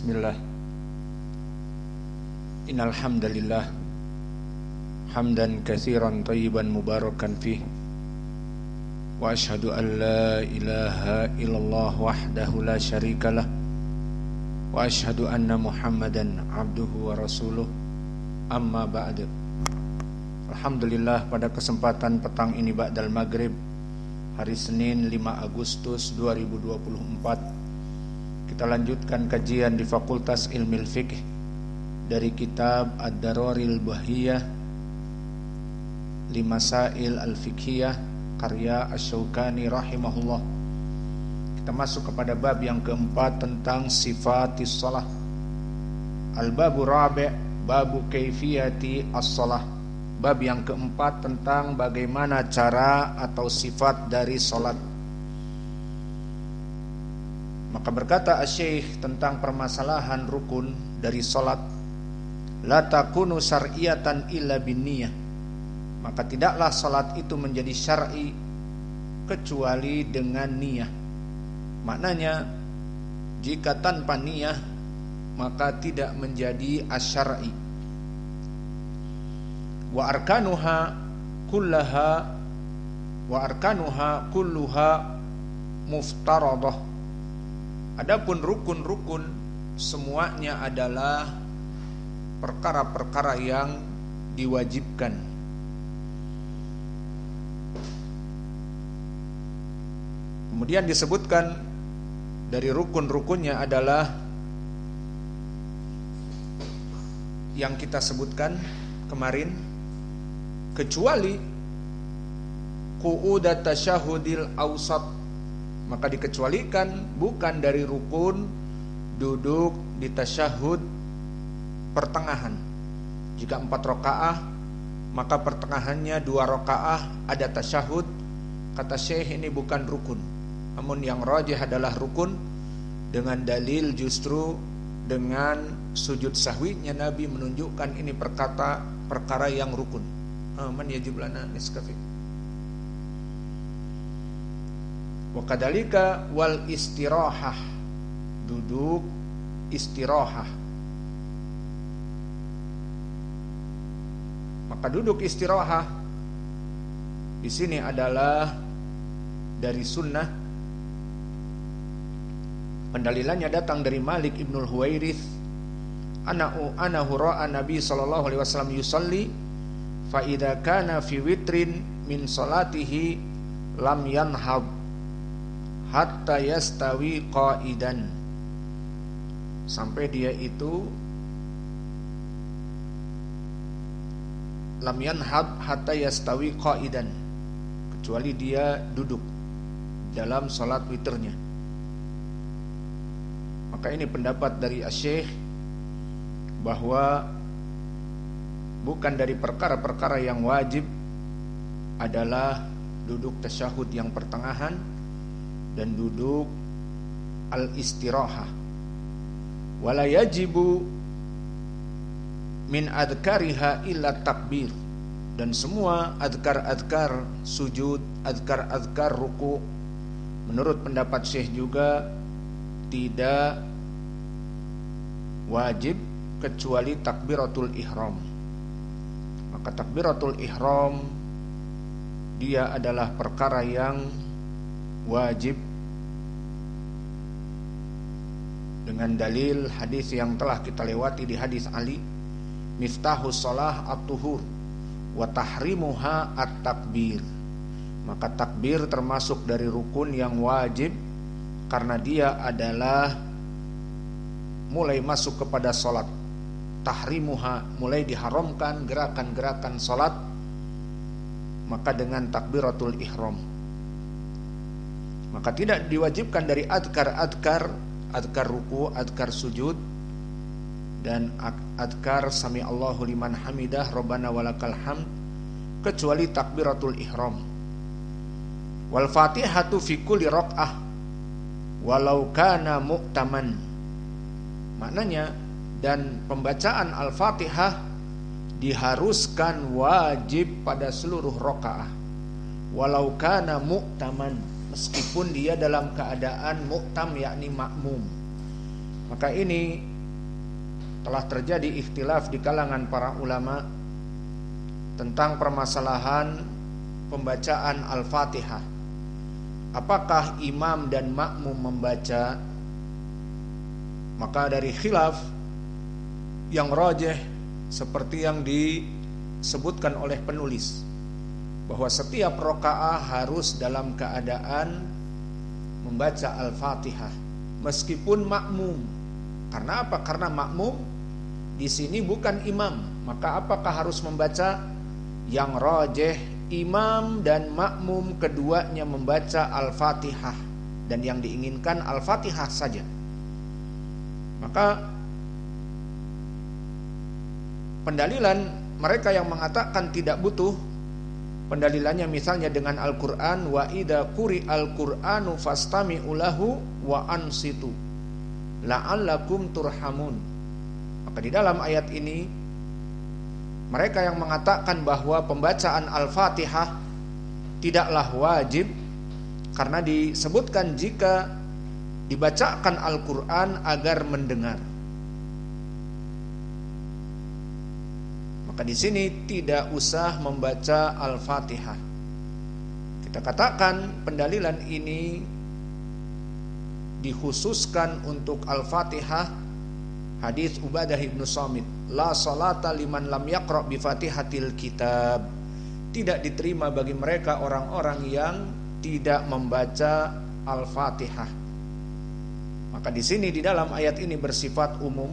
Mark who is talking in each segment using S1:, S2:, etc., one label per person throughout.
S1: Bismillah. Innal hamdalillah hamdan katsiran thayyiban mubarakan fih. Wa asyhadu an la ilaha illallah wahdahu la syarikalah. Wa asyhadu anna Muhammadan abduhu wa rasuluh. Amma ba'du. Alhamdulillah, pada kesempatan petang ini ba'dal maghrib hari Senin 5 Agustus 2024 kita lanjutkan kajian di Fakultas Ilmil Fiqh dari kitab Ad-Dararil Bahiyah Limasail Al-Fiqhiyah karya Asy-Syaukani rahimahullah. Kita masuk kepada bab yang keempat tentang sifatis shalah. Al-babu rabi' babu kaifiyati as-shalah. Bab yang keempat tentang bagaimana cara atau sifat dari salat. Maka berkata Asy-Syaikh tentang permasalahan rukun dari salat, la takunu syar'iyatan illa binniyah. Maka tidaklah salat itu menjadi syar'i kecuali dengan niyah. Maknanya jika tanpa niyah maka tidak menjadi asyar'i. Wa arkanuha kulluha muftaradah. Adapun rukun-rukun semuanya adalah perkara-perkara yang diwajibkan. Kemudian disebutkan dari rukun-rukunnya adalah yang kita sebutkan kemarin, kecuali qu'udat tasyahudil awsat. Maka dikecualikan bukan dari rukun duduk di tasyahud pertengahan. Jika 4 rakaah maka pertengahannya 2 rakaah ada tasyahud. Kata Syekh ini bukan rukun, namun yang rajih adalah rukun, dengan dalil justru dengan sujud sahwinya Nabi menunjukkan ini perkara yang rukun. Man yajib lana niskafi. Wa kadzalika wal istirahah, duduk istirahah. Maka duduk istirahah di sini adalah dari sunnah. Pendalilannya datang dari Malik ibnul Huwairits, ana ra'a Nabi sallallahu alaihi wasallam yusalli fa idza kana fi witrin min salatihi lam yanhab hatta yastawi qa'idan. Sampai dia itu lam yanhab hatta yastawi qa'idan, kecuali dia duduk dalam salat witirnya. Maka ini pendapat dari Asy-Syaikh bahwa bukan dari perkara-perkara yang wajib adalah duduk tasyahud yang pertengahan dan duduk al-istirahah. Wala yajibu min adhkariha illa takbir. Dan semua adhkar-adhkar sujud, adhkar-adhkar ruku, menurut pendapat Syekh juga tidak wajib kecuali takbiratul ihram. Maka takbiratul ihram dia adalah perkara yang wajib dengan dalil hadis yang telah kita lewati di hadis Ali, miftahus shalah at-tuhur wa tahrimuha at-takbir. Maka takbir termasuk dari rukun yang wajib karena dia adalah mulai masuk kepada salat. Tahrimuha, mulai diharamkan gerakan-gerakan salat, maka dengan takbiratul ihram. Maka tidak diwajibkan dari adkar ruku, adkar sujud, dan adkar sami Allahu liman hamidah, Rabbana walakal hamd, kecuali takbiratul ihram. Wal fatihatu fi kulli raq'ah walau kana mu'taman. Maknanya, dan pembacaan Al-Fatihah diharuskan wajib pada seluruh rakaah walau kana mu'taman, meskipun dia dalam keadaan mu'tam yakni makmum. Maka ini telah terjadi ikhtilaf di kalangan para ulama tentang permasalahan pembacaan Al-Fatihah. Apakah imam dan makmum membaca? Maka dari khilaf yang rajih seperti yang disebutkan oleh penulis, bahwa setiap rakaah harus dalam keadaan membaca Al-Fatihah meskipun makmum. Karena apa? Karena makmum di sini bukan imam. Maka apakah harus membaca? Yang rajih imam dan makmum keduanya membaca Al-Fatihah, dan yang diinginkan Al-Fatihah saja. Maka pendalilan mereka yang mengatakan tidak butuh, pendalilannya misalnya dengan Al-Quran, wa idza quri'al Qur'anu fastami'u lahu wa ansitu la'allakum turhamun. Maka di dalam ayat ini mereka yang mengatakan bahwa pembacaan Al-Fatihah tidaklah wajib, karena disebutkan jika dibacakan Al-Quran agar mendengar. Maka di sini tidak usah membaca Al-Fatihah. Kita katakan pendalilan ini dikhususkan untuk Al-Fatihah hadis Ubadah ibnu Samit, la salata liman lam yaqra bi Fatihatil kitab. Tidak diterima bagi mereka orang-orang yang tidak membaca Al-Fatihah. Maka di sini di dalam ayat ini bersifat umum.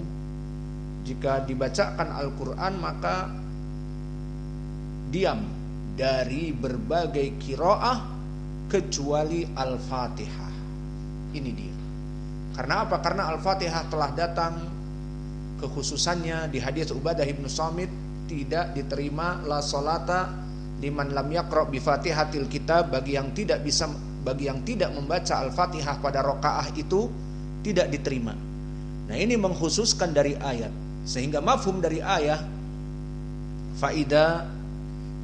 S1: Jika dibacakan Al-Quran maka diam dari berbagai qiraah kecuali Al-Fatihah. Ini dia. Karena apa? Karena Al-Fatihah telah datang kekhususannya di hadis Ubadah ibnu Samit, tidak diterima la salata liman lam yaqra bi Fatihatil kitab, bagi yang tidak membaca Al-Fatihah pada rakaah itu tidak diterima. Nah, ini mengkhususkan dari ayat, sehingga mafhum dari ayat faida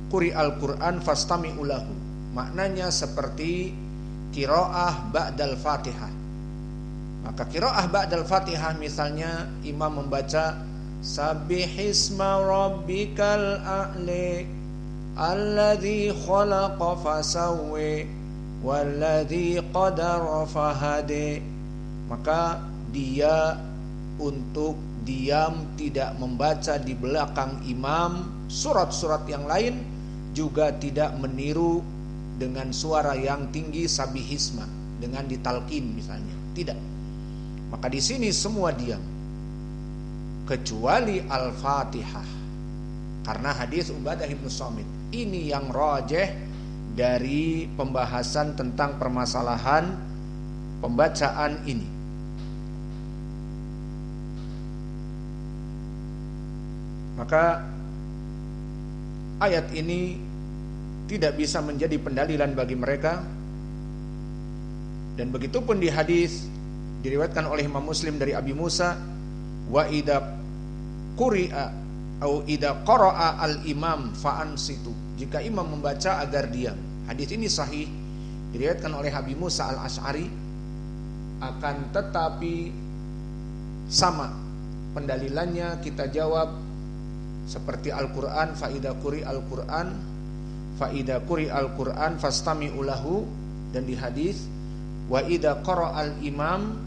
S1: quri'al Qur'an fastami'u lahu, maknanya seperti qiraah ba'dal Fatihah. Maka qiraah ba'dal Fatihah misalnya imam membaca sabbihisma rabbikal a'li alladzi khalaqa fasawwi walladzi qadara fahadi, maka dia untuk diam, tidak membaca di belakang imam surat-surat yang lain, juga tidak meniru dengan suara yang tinggi sabihisma dengan ditalkin misalnya, tidak. Maka di sini semua diam kecuali Al-Fatihah, karena hadis Ubadah ibnu Samit. Ini yang rajih dari pembahasan tentang permasalahan pembacaan ini. Maka ayat ini tidak bisa menjadi pendalilan bagi mereka. Dan begitupun di hadis diriwayatkan oleh Imam Muslim dari Abi Musa, wa idza quri'a atau idza qara'a al-imam fa'ansitu, jika imam membaca agar diam. Hadis ini sahih diriwayatkan oleh Abi Musa al-Asy'ari, akan tetapi sama pendalilannya kita jawab seperti Al-Qur'an, fa idza quri'al Qur'an fa idza quri'al Qur'an fastami'u lahu, dan di hadis wa idza qara'al imam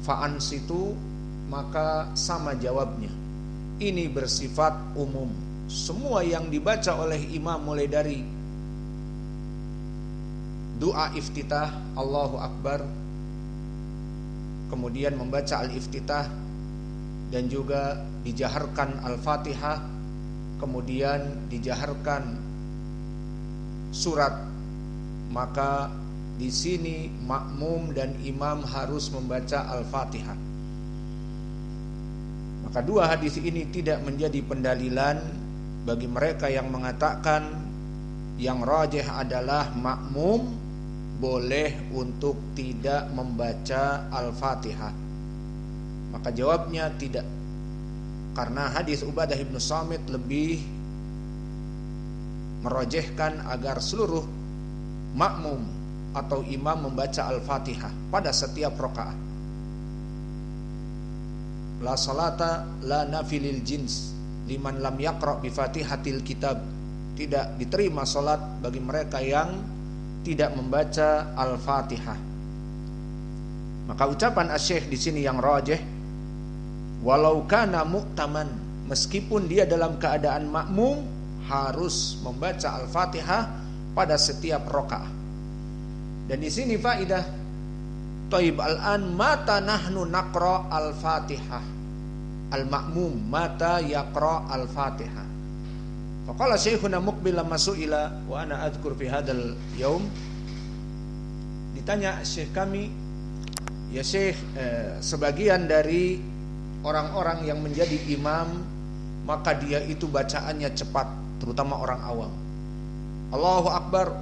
S1: fa'ansitu, maka sama jawabnya. Ini bersifat umum. Semua yang dibaca oleh imam mulai dari doa iftitah Allahu Akbar, kemudian membaca al-iftitah, dan juga dijaharkan Al-Fatihah, kemudian dijaharkan surat, maka di sini makmum dan imam harus membaca Al-Fatihah. Maka dua hadis ini tidak menjadi pendalilan bagi mereka yang mengatakan yang rajih adalah makmum boleh untuk tidak membaca Al-Fatihah. Maka jawabnya tidak, karena hadis Ubadah ibnu Samit lebih merajihkan agar seluruh makmum atau imam membaca Al-Fatihah pada setiap rakaat. la salata la nafilil jins liman lam yaqra bi Fatihatil kitab. Tidak diterima salat bagi mereka yang tidak membaca Al-Fatihah. Maka ucapan Asy-Syaikh di sini yang rajih, walau kana mu'taman, meskipun dia dalam keadaan makmum harus membaca Al-Fatihah pada setiap rakaat. Dan di sini faidah, Thaib al-an mata nahnu naqra Al-Fatihah. Al-ma'mum mata yaqra Al-Fatihah. Faqala Syekhuna Muqbil lamma su'ila wa ana adhkur fi hadzal yaum. Ditanya Syekh kami, ya Syekh, sebagian dari orang-orang yang menjadi imam maka dia itu bacaannya cepat, terutama orang awam. Allahu Akbar,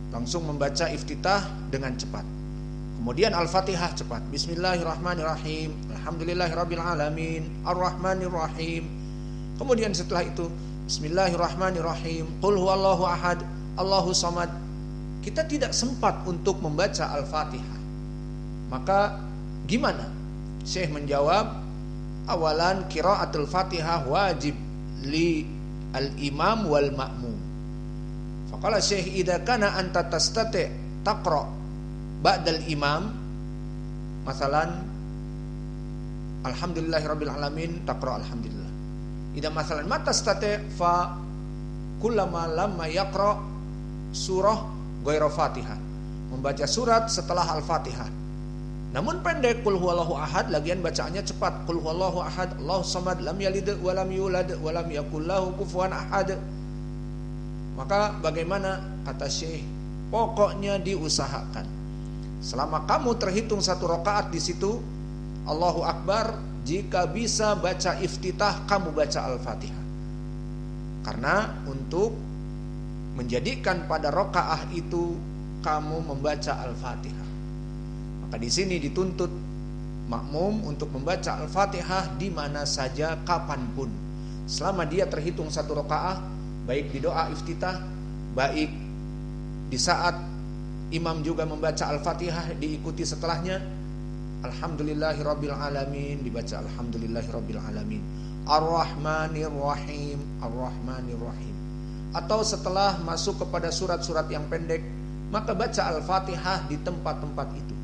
S1: langsung membaca iftitah dengan cepat. Kemudian Al-Fatihah cepat. Bismillahirrahmanirrahim. Alhamdulillahirabbil alamin. Arrahmanirrahim. Kemudian setelah itu Bismillahirrahmanirrahim. Qul huwallahu ahad, Allahu samad. Kita tidak sempat untuk membaca Al-Fatihah. Maka gimana? Syekh menjawab, awalan qiraatul Fatihah wajib li al-imam wal ma'mum. Faqala Syekh idza kana anta tastati taqra ba'dal imam, masalan alhamdulillahirabbil alamin taqra alhamdulillah. Idza masalan mata stati fa kullama lamma yaqra surah ghairu Fatihah, membaca surat setelah Al-Fatihah. Namun pendek, qul huwallahu ahad, lagian bacaannya cepat, qul huwallahu ahad, Allahu samad, lam yalid wa lam yulad wa lam yakul lahu kufuwan ahad. Maka bagaimana? Kata Syekh, pokoknya diusahakan. Selama kamu terhitung satu rakaat di situ, Allahu Akbar, jika bisa baca iftitah, kamu baca Al-Fatihah. Karena untuk menjadikan pada rakaat itu kamu membaca Al-Fatihah. Maka di sini dituntut makmum untuk membaca Al-Fatihah di mana saja, kapanpun, selama dia terhitung satu rakaat, baik di doa iftitah, baik di saat imam juga membaca Al-Fatihah diikuti setelahnya Alhamdulillahirabbil alamin, dibaca Alhamdulillahirabbil alamin, Ar-Rahmanir-Rahim, Ar-Rahmanir-Rahim. Atau setelah masuk kepada surat-surat yang pendek, maka baca Al-Fatihah di tempat-tempat itu.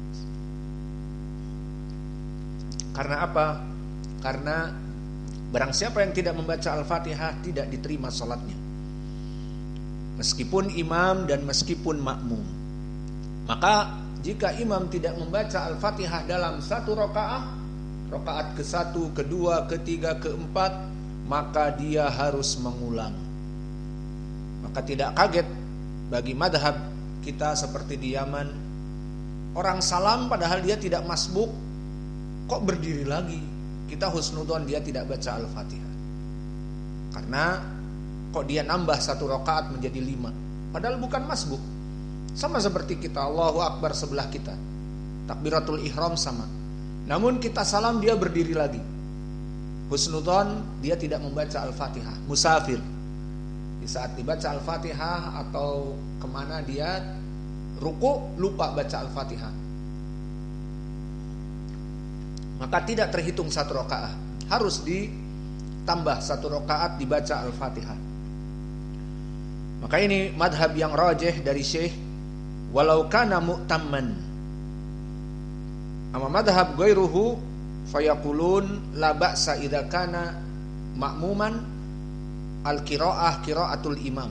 S1: Karena apa? Karena barang siapa yang tidak membaca Al-Fatihah tidak diterima salatnya, meskipun imam dan meskipun makmum. Maka jika imam tidak membaca Al-Fatihah dalam satu rakaat, rakaat ke-1, ke-2, ke-3, ke-4, maka dia harus mengulang. Maka tidak kaget bagi madhab kita seperti di Yaman, orang salam padahal dia tidak masbuk, kok berdiri lagi? Kita husnudzon dia tidak baca Al-Fatihah. Karena kok dia nambah satu rakaat menjadi 5, padahal bukan masbuk. Sama seperti kita, Allahu Akbar sebelah kita, takbiratul ihram sama, namun kita salam dia berdiri lagi. Husnudzon dia tidak membaca Al-Fatihah. Musafir, di saat dibaca Al-Fatihah atau kemana dia ruku lupa baca Al-Fatihah, maka tidak terhitung satu rakaat, harus ditambah satu rakaat dibaca Al-Fatihah. Maka ini madhab yang rajih dari Syekh, walau kana mu'tamman. Amma madhab ghairuhu fayaqulun la ba'sa idza kana ma'muman al-qira'ah qira'atul imam.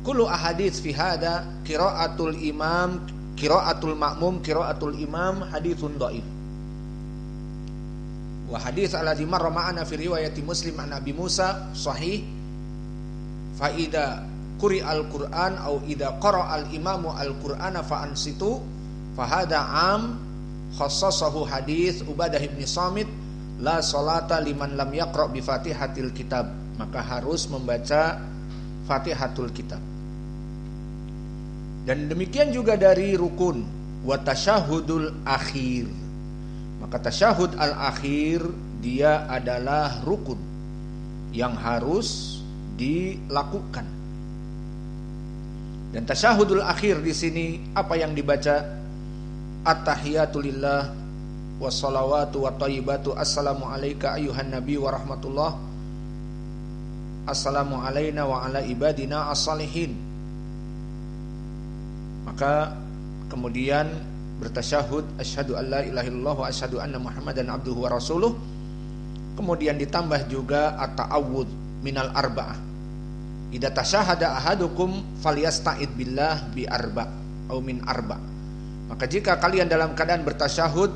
S1: Kullu ahadits fi hada qira'atul imam qira'atul ma'mum qira'atul imam haditsun dhaif. Wa hadits alladzi marra ma'ana fi riwayati Muslim an Abi Musa sahih. Fa idza quri al-Qur'an au idza qara al-imamu al-Qur'ana fa ansitu fa hada am khassasahu hadits Ubadah bin Samit la salata liman lam yaqra bi Fatihatil kitab. Maka harus membaca Fatihatul kitab. Dan demikian juga dari rukun wa tasyahudul akhir. Maka tasyahud al-akhir dia adalah rukun yang harus dilakukan. Dan tasyahudul akhir di sini apa yang dibaca? At-tahiyatu lillah wassalawatu wa thayyibatu. Assalamu alayka ayyuhan nabi wa rahmatullah. Assalamu alayna wa ala ibadina as-salihin. Maka kemudian bertasyahud, asyhadu an la ilaha illallah wa asyhadu anna muhammadan abduhu wa rasuluh. Kemudian ditambah juga at-ta'awudz minal arba'ah. Idza tasyahada ahadukum falyasta'id billah bi arba' atau min arba'. Maka jika kalian dalam keadaan bertasyahud,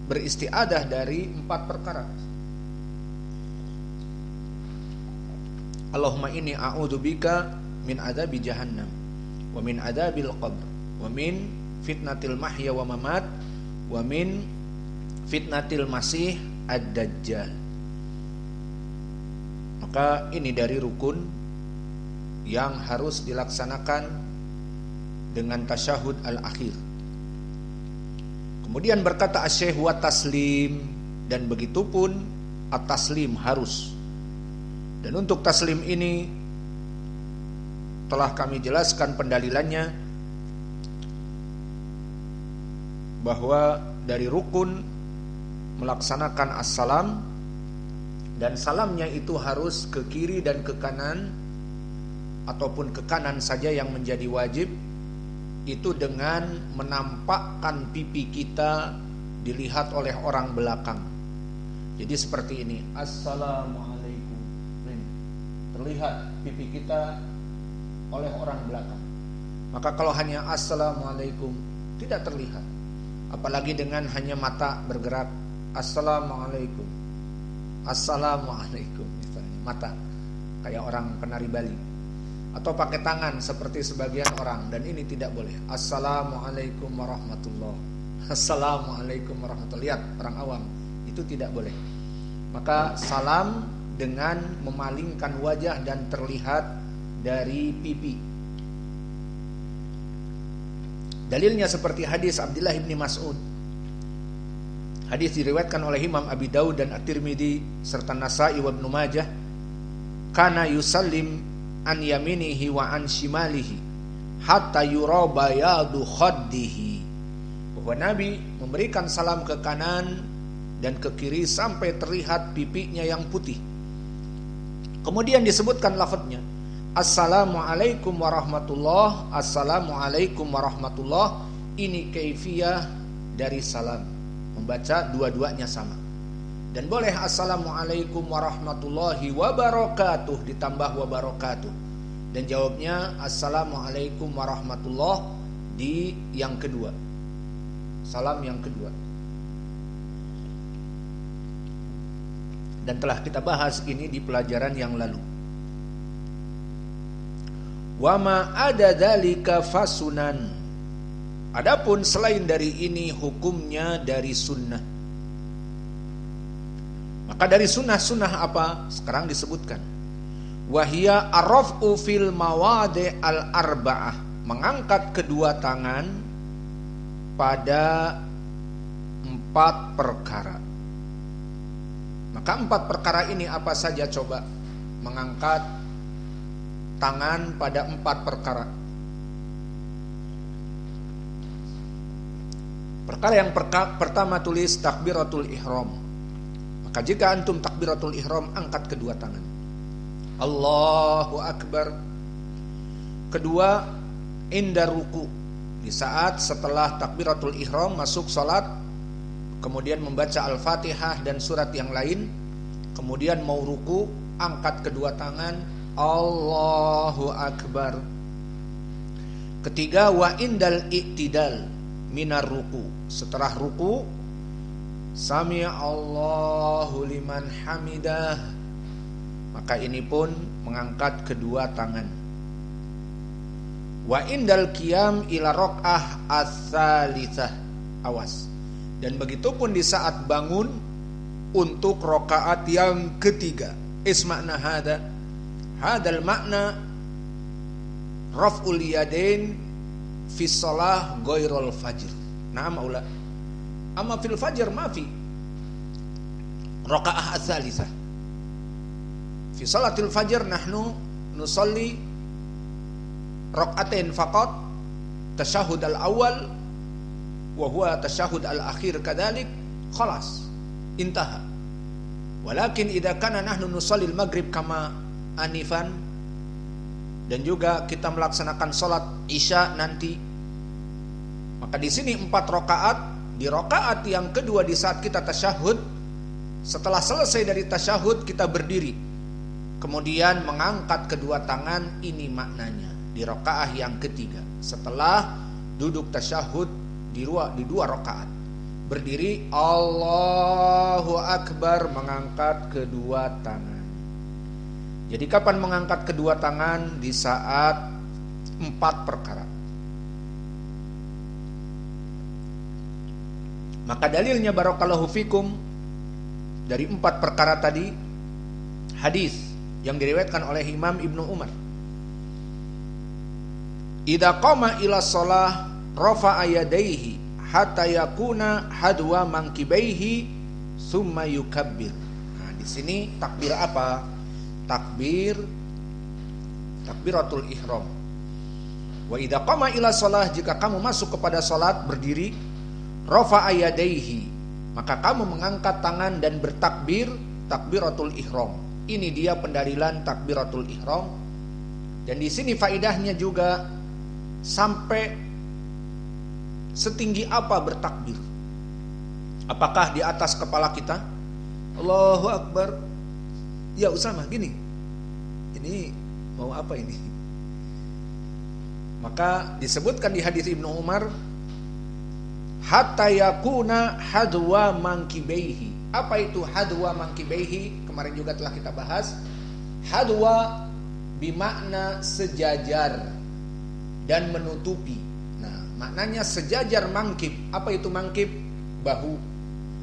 S1: beristiadah dari 4 perkara. Allahumma inni a'udzubika min adzabi jahannam wa min adzabil qabr wa min fitnatil mahya wa mamat wa min fitnatil masih ad-dajjal. Maka ini dari rukun yang harus dilaksanakan dengan tasyahud al-akhir. Kemudian berkata asy-syekh wa taslim, dan begitupun at-taslim harus. Dan untuk taslim ini telah kami jelaskan pendalilannya, bahwa dari rukun melaksanakan as-salam, dan salamnya itu harus ke kiri dan ke kanan, ataupun ke kanan saja yang menjadi wajib, itu dengan menampakkan pipi kita dilihat oleh orang belakang. Jadi seperti ini, assalamualaikum, terlihat pipi kita oleh orang belakang. Maka kalau hanya assalamualaikum tidak terlihat, apalagi dengan hanya mata bergerak, assalamualaikum, assalamualaikum, misalnya mata kayak orang penari Bali, atau pakai tangan seperti sebagian orang, dan ini tidak boleh. Assalamualaikum warahmatullahi, assalamualaikum warahmatullahi, lihat orang awam, itu tidak boleh. Maka salam dengan memalingkan wajah dan terlihat dari pipi. Dalilnya seperti hadis Abdullah bin Mas'ud. Hadis diriwayatkan oleh Imam Abi Daud dan At-Tirmidzi serta Nasa'i wa Ibnu Majah. Kana yusallim an yaminihi wa an shimalihi hatta yura bayadu khaddihi. Bahwa Nabi memberikan salam ke kanan dan ke kiri sampai terlihat pipinya yang putih. Kemudian disebutkan lafadznya, assalamualaikum warahmatullah, assalamualaikum warahmatullah. Ini kaifiyah dari salam, membaca dua-duanya sama. Dan boleh assalamualaikum warahmatullahi wabarakatuh ditambah wabarakatuh. Dan jawabnya assalamualaikum warahmatullah di yang kedua, salam yang kedua. Dan telah kita bahas ini di pelajaran yang lalu. Wa ma ada dzalika fasunan. Adapun selain dari ini hukumnya dari sunnah. Maka dari sunnah-sunnah apa? Sekarang disebutkan. Wahia arraf'u fil mawadi' al-arba'ah. Mengangkat kedua tangan pada 4 perkara. Maka 4 perkara ini apa saja coba? Mengangkat tangan pada 4 perkara. Perkara yang pertama tulis takbiratul ihram. Maka jika antum takbiratul ihram, angkat kedua tangan. Allahu Akbar. Kedua, inda ruku. Di saat setelah takbiratul ihram masuk salat, kemudian membaca Al-Fatihah dan surat yang lain, kemudian mau ruku, angkat kedua tangan, Allahu Akbar. Ketiga, wa indal i'tidal minar ruku. Setelah ruku, Sami Allahu liman hamidah. Maka ini pun mengangkat kedua tangan. Wa indal qiyam ila raq'ah ats-tsalitsah. Awas. Dan begitupun di saat bangun untuk rakaat yang ketiga. Isma'na hadal makna raf'ul yadain fi shalah ghairul fajr. Na'am aula. Amma fil fajr ma fi rakaat ats-tsalitsah. Fi salatil fajr nahnu nusalli rak'atain faqat, tasyahud al-awwal wa huwa tasyahud al-akhir kadzalik, khalas, intaha. Walakin idza kana nahnu nusallil maghrib kama anifan, dan juga kita melaksanakan sholat isya nanti, maka di sini 4 rakaat. Di rakaat yang kedua di saat kita tasyahud, setelah selesai dari tasyahud kita berdiri, kemudian mengangkat kedua tangan. Ini maknanya di rakaat yang ketiga setelah duduk tasyahud di dua rakaat. Berdiri, Allahu Akbar, mengangkat kedua tangan. Jadi kapan mengangkat kedua tangan? Di saat 4 perkara. Maka dalilnya barakallahu fikum dari 4 perkara tadi, hadis yang diriwayatkan oleh Imam Ibnu Umar. Idza qama ila shalah rafa'a yadayhi hatta yakuna hadwa mankibaihi summa yukabbir. Nah, di sini takbir apa? Takbiratul ihram. Wa idza qama ila shalah, jika kamu masuk kepada salat berdiri, rafa'a yadayhi, maka kamu mengangkat tangan dan bertakbir, takbiratul ihram. Ini dia pendalilan takbiratul ihram. Dan di sini faidahnya juga sampai setinggi apa bertakbir. Apakah di atas kepala kita? Allahu Akbar. Ya Usama gini. Ini mau apa ini? Maka disebutkan di hadis Ibnu Umar, hatta yakuna hadwa mankibaihi. Apa itu hadwa mankibaihi? Kemarin juga telah kita bahas. Hadwa bimakna sejajar dan menutupi. Nah, maknanya sejajar mangkib. Apa itu mangkib? Bahu.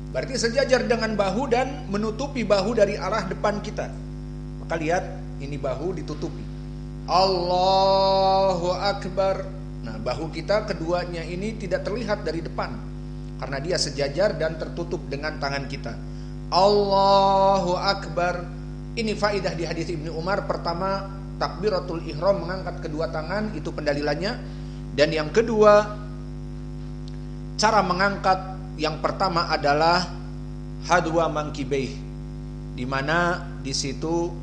S1: Berarti sejajar dengan bahu dan menutupi bahu dari arah depan kita. Maka lihat, ini bahu ditutupi. Allahu Akbar. Nah, bahu kita keduanya ini tidak terlihat dari depan karena dia sejajar dan tertutup dengan tangan kita. Allahu Akbar. Ini faidah di hadis Ibnu Umar. Pertama, takbiratul ihram, mengangkat kedua tangan, itu pendalilannya. Dan yang kedua, cara mengangkat yang pertama adalah hadwa mankibaih, di mana di situ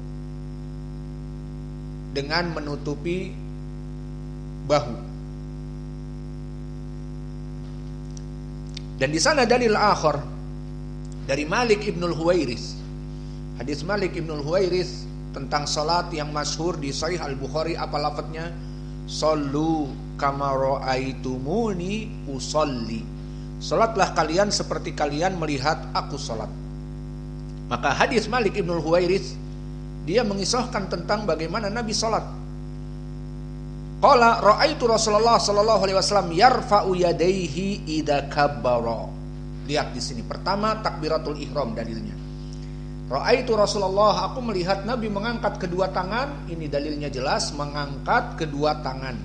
S1: dengan menutupi bahu. Dan di sana dalil akhir dari Malik Ibnul Huwairis. Hadis Malik Ibnul Huwairis tentang salat yang masyhur di Sahih Al-Bukhari, apa lafadznya? Sallu kama ra'aitumuni usolli. Salatlah kalian seperti kalian melihat aku salat. Maka hadis Malik Ibnul Huwairis, dia mengisahkan tentang bagaimana Nabi salat. Qala ra'aitu Rasulullah sallallahu alaihi wasallam yarfa'u yadayhi idza kabbara. Lihat di sini, pertama takbiratul ihram dalilnya. Ra'aitu Rasulullah, aku melihat Nabi mengangkat kedua tangan. Ini dalilnya jelas, mengangkat kedua tangan.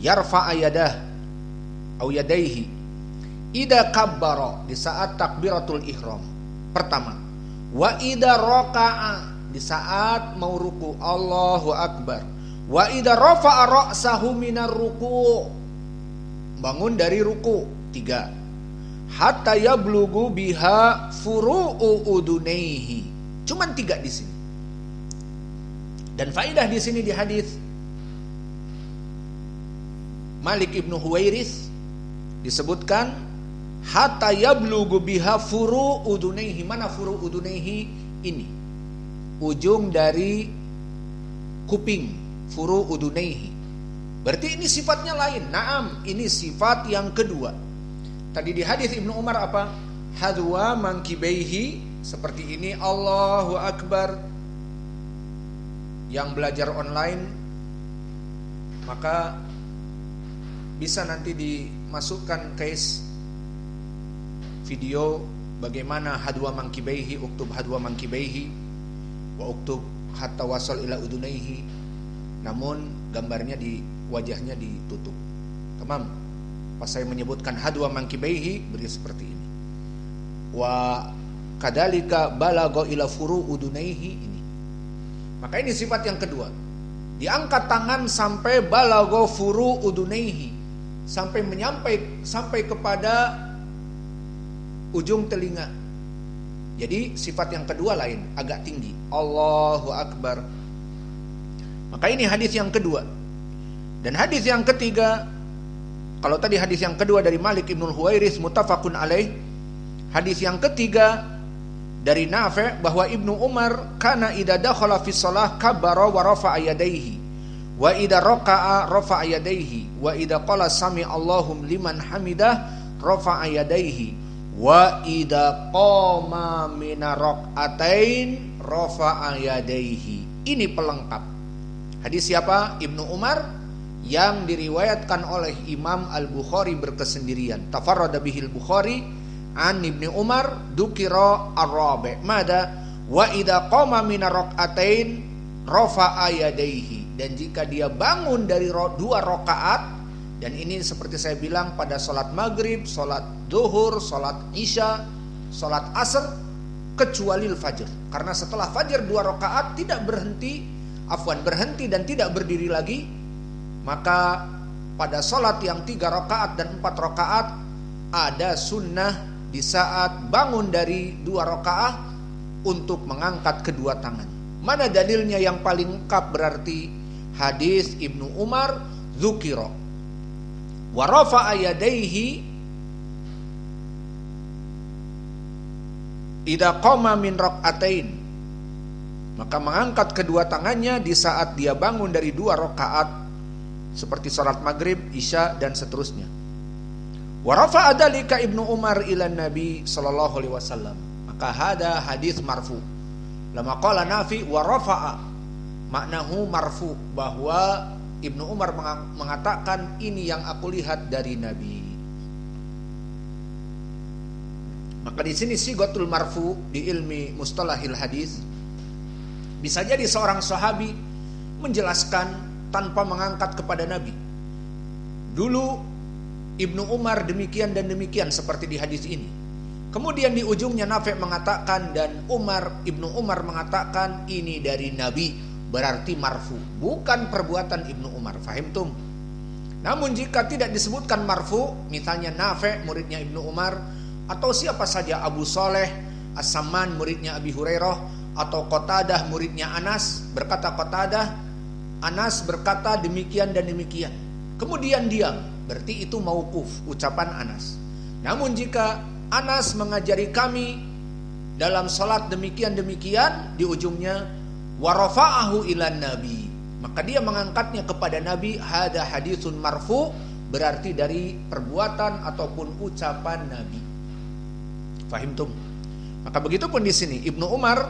S1: Yarfa'a yadah au yadayhi idza kabbara, di saat takbiratul ihram. Pertama, wa idza raka'a, di saat mau ruku, Allahu Akbar. Wa idza rafa'a ra'sahu minar ruku', bangun dari ruku. 3, hatta yablughu biha furu'u udunaihi. Cuman 3 di sini. Dan faidah di sini di hadis Malik Ibnu Huwairis disebutkan hatta yablughu biha furu'u udunaihi. Mana furu'u udunaihi? Ini ujung dari kuping, furu udunaihi. Berarti ini sifatnya lain. Naam, ini sifat yang kedua. Tadi di hadis Ibnu Umar apa? Hadwa mankibaihi, seperti ini, Allahu Akbar. Yang belajar online maka bisa nanti dimasukkan case video bagaimana hadwa mankibaihi, uktub hadwa mankibaihi wa uktub hatta wasal ila udunaihi. Namun gambarnya di wajahnya ditutup. Tamam. Pas saya menyebutkan hadwa mankibaihi, beri seperti ini. Wa kadalika balagha ila furu udunaihi, ini. Maka ini sifat yang kedua. Diangkat tangan sampai balagha furu udunaihi, sampai kepada ujung telinga. Jadi sifat yang kedua lain, agak tinggi. Allahu Akbar. Maka ini hadis yang kedua. Dan hadis yang ketiga, kalau tadi hadis yang kedua dari Malik Ibnul Huwairis muttafaqun alaih. Hadis yang ketiga dari Nafi' bahwa Ibnu Umar kana idza dakhala fi shalah kabbara wa rafa'a yadayhi wa idza raka'a rafa'a yadayhi wa idza qala sami Allahum liman hamidah rafa'a yadayhi wa idza qama min rak'atain rafa'a yadayhi. Ini pelengkap. Hadis siapa? Ibnu Umar, yang diriwayatkan oleh Imam Al-Bukhari berkesendirian. Tafarrada bihil Bukhari an Ibnu Umar dukira ar-rabi' mada wa idza qama min rak'atain rafa'a yadayhi. Dan jika dia bangun dari 2 rakaat, dan ini seperti saya bilang pada salat maghrib, salat zuhur, salat isya, salat asar, kecuali fajr. Karena setelah fajr 2 rakaat tidak berhenti dan tidak berdiri lagi, maka pada salat yang 3 rakaat dan 4 rakaat ada sunnah di saat bangun dari 2 rakaat untuk mengangkat kedua tangan. Mana dalilnya yang paling lengkap? Berarti hadis Ibnu Umar, dzukira wa rafa'a yadayhi idza qama min rak'atain. Maka mengangkat kedua tangannya di saat dia bangun dari 2 rakaat seperti salat maghrib, isya dan seterusnya. Wa rafa'a dzalika Ibnu Umar ila Nabi sallallahu alaihi wasallam. Maka hada hadis marfu. Lama qala Nafi wa rafa'a maknahu marfu, bahwa Ibnu Umar mengatakan ini yang aku lihat dari Nabi. Maka di sini sigatul marfu di ilmi mustalahil hadis, bisa jadi seorang sahabi menjelaskan tanpa mengangkat kepada Nabi. Dulu Ibnu Umar demikian dan demikian seperti di hadis ini. Kemudian di ujungnya Nafi' mengatakan dan Ibnu Umar mengatakan ini dari Nabi. Berarti marfu, bukan perbuatan Ibnu Umar. Fahimtum? Namun jika tidak disebutkan marfu, misalnya Nafi' muridnya Ibnu Umar, atau siapa saja, Abu Saleh As-Samman muridnya Abi Hurairah, atau Qatadah muridnya Anas, berkata Qatadah, Anas berkata demikian dan demikian, kemudian diam, berarti itu mauquf, ucapan Anas. Namun jika Anas mengajari kami dalam salat demikian-demikian, di ujungnya wa rafa'ahu ilan nabi, maka dia mengangkatnya kepada Nabi. Hada haditsun marfu, berarti dari perbuatan ataupun ucapan Nabi. Fahimtum? Maka begitupun di sini Ibnu Umar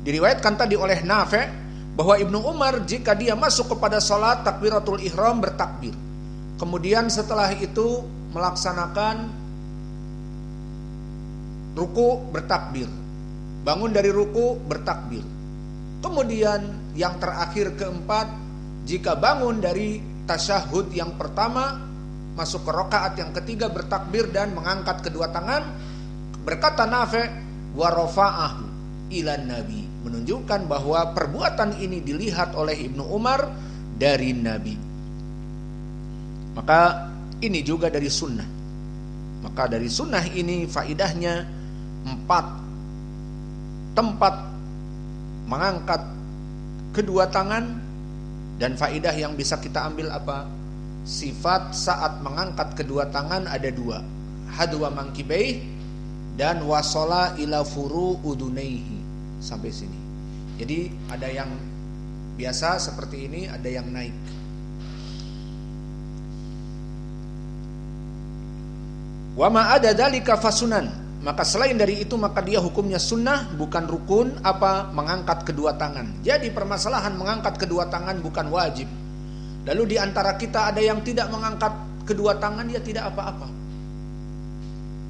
S1: diriwayatkan tadi oleh Nafi' bahwa Ibnu Umar jika dia masuk kepada salat takbiratul ihram bertakbir, kemudian setelah itu melaksanakan ruku bertakbir, bangun dari ruku bertakbir. Kemudian yang terakhir keempat, jika bangun dari tasyahud yang pertama masuk ke rakaat yang ketiga bertakbir dan mengangkat kedua tangan. Berkata Nafi' wa rafa'ahu ilan nabi, menunjukkan bahwa perbuatan ini dilihat oleh Ibnu Umar dari Nabi. Maka ini juga dari sunnah. Maka dari sunnah ini faidahnya 4 tempat mengangkat kedua tangan, dan faidah yang bisa kita ambil apa? Sifat saat mengangkat kedua tangan ada 2, hadwa mankibaih dan wasala ila furu udunaihi. Sampai sini. Jadi ada yang biasa seperti ini, ada yang naik. Wa ma ada dzalika fasunan. Maka selain dari itu maka dia hukumnya sunnah, bukan rukun. Apa? Mengangkat kedua tangan. Jadi permasalahan mengangkat kedua tangan bukan wajib. Lalu di antara kita ada yang tidak mengangkat kedua tangan, dia tidak apa-apa.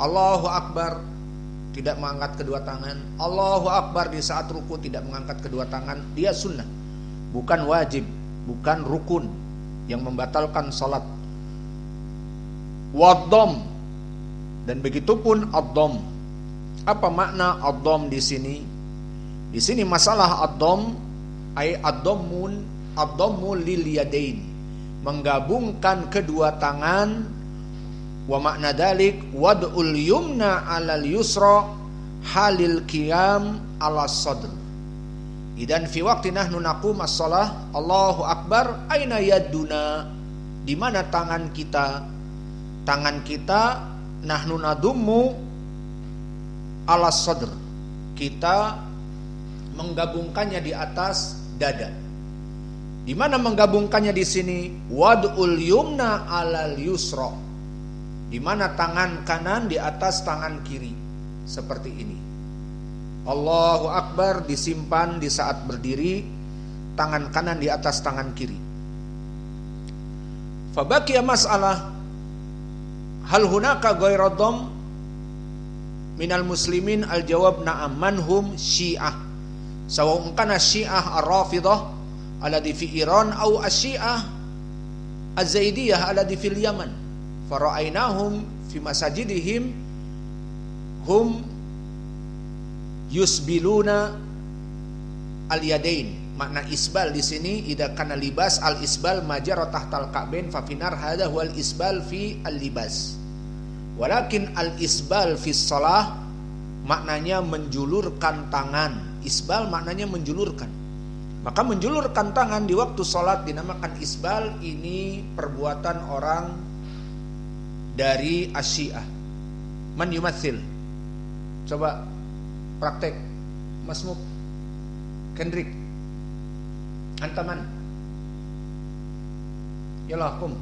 S1: Allahu Akbar, tidak mengangkat kedua tangan. Allahu Akbar di saat ruku tidak mengangkat kedua tangan, dia sunnah, bukan wajib, bukan rukun yang membatalkan salat. Waddom, dan begitupun ad-dham. Apa makna ad-dham di sini? Di sini masalah ad-dham ay ad-dhammu lil yadain, menggabungkan kedua tangan Wa makna dalik wad'ul yumna 'alal yusra halil qiyam 'ala sadr. Idan fi waqti nahnu naqum as-shalah Allahu akbar aina yaduna, di mana tangan kita? Tangan kita nahnu nadummu 'ala sadr, kita menggabungkannya di atas dada. Di mana menggabungkannya di sini? Wad'ul yumna 'alal yusra, di mana tangan kanan di atas tangan kiri, seperti ini. Allahu akbar disimpan di saat berdiri, tangan kanan di atas tangan kiri. Fabaqiya mas'alah hal hunaka ghairu dhamm minal muslimin, al jawab na'am. Manhum syiah, sawa'un kana syiah ar-rafidah alladhi fi Iran au asyiah az-zaidiyah alladhi fil Yaman. Fara'ainahum fi masajidihim hum yusbiluna al-yadain. Makna isbal di sini idza kana libas al-isbal majara tahtal ka'bain fa finar hadha huwal isbal fi al-libas. Walakin al-isbal fi shalah maknanya menjulurkan tangan. Isbal maknanya menjulurkan. Maka menjulurkan tangan di waktu salat dinamakan isbal. Ini perbuatan orang dari asyiah. Man yumathil? Coba praktek. Mas Muk, Kendrick, Antaman, yalah kum.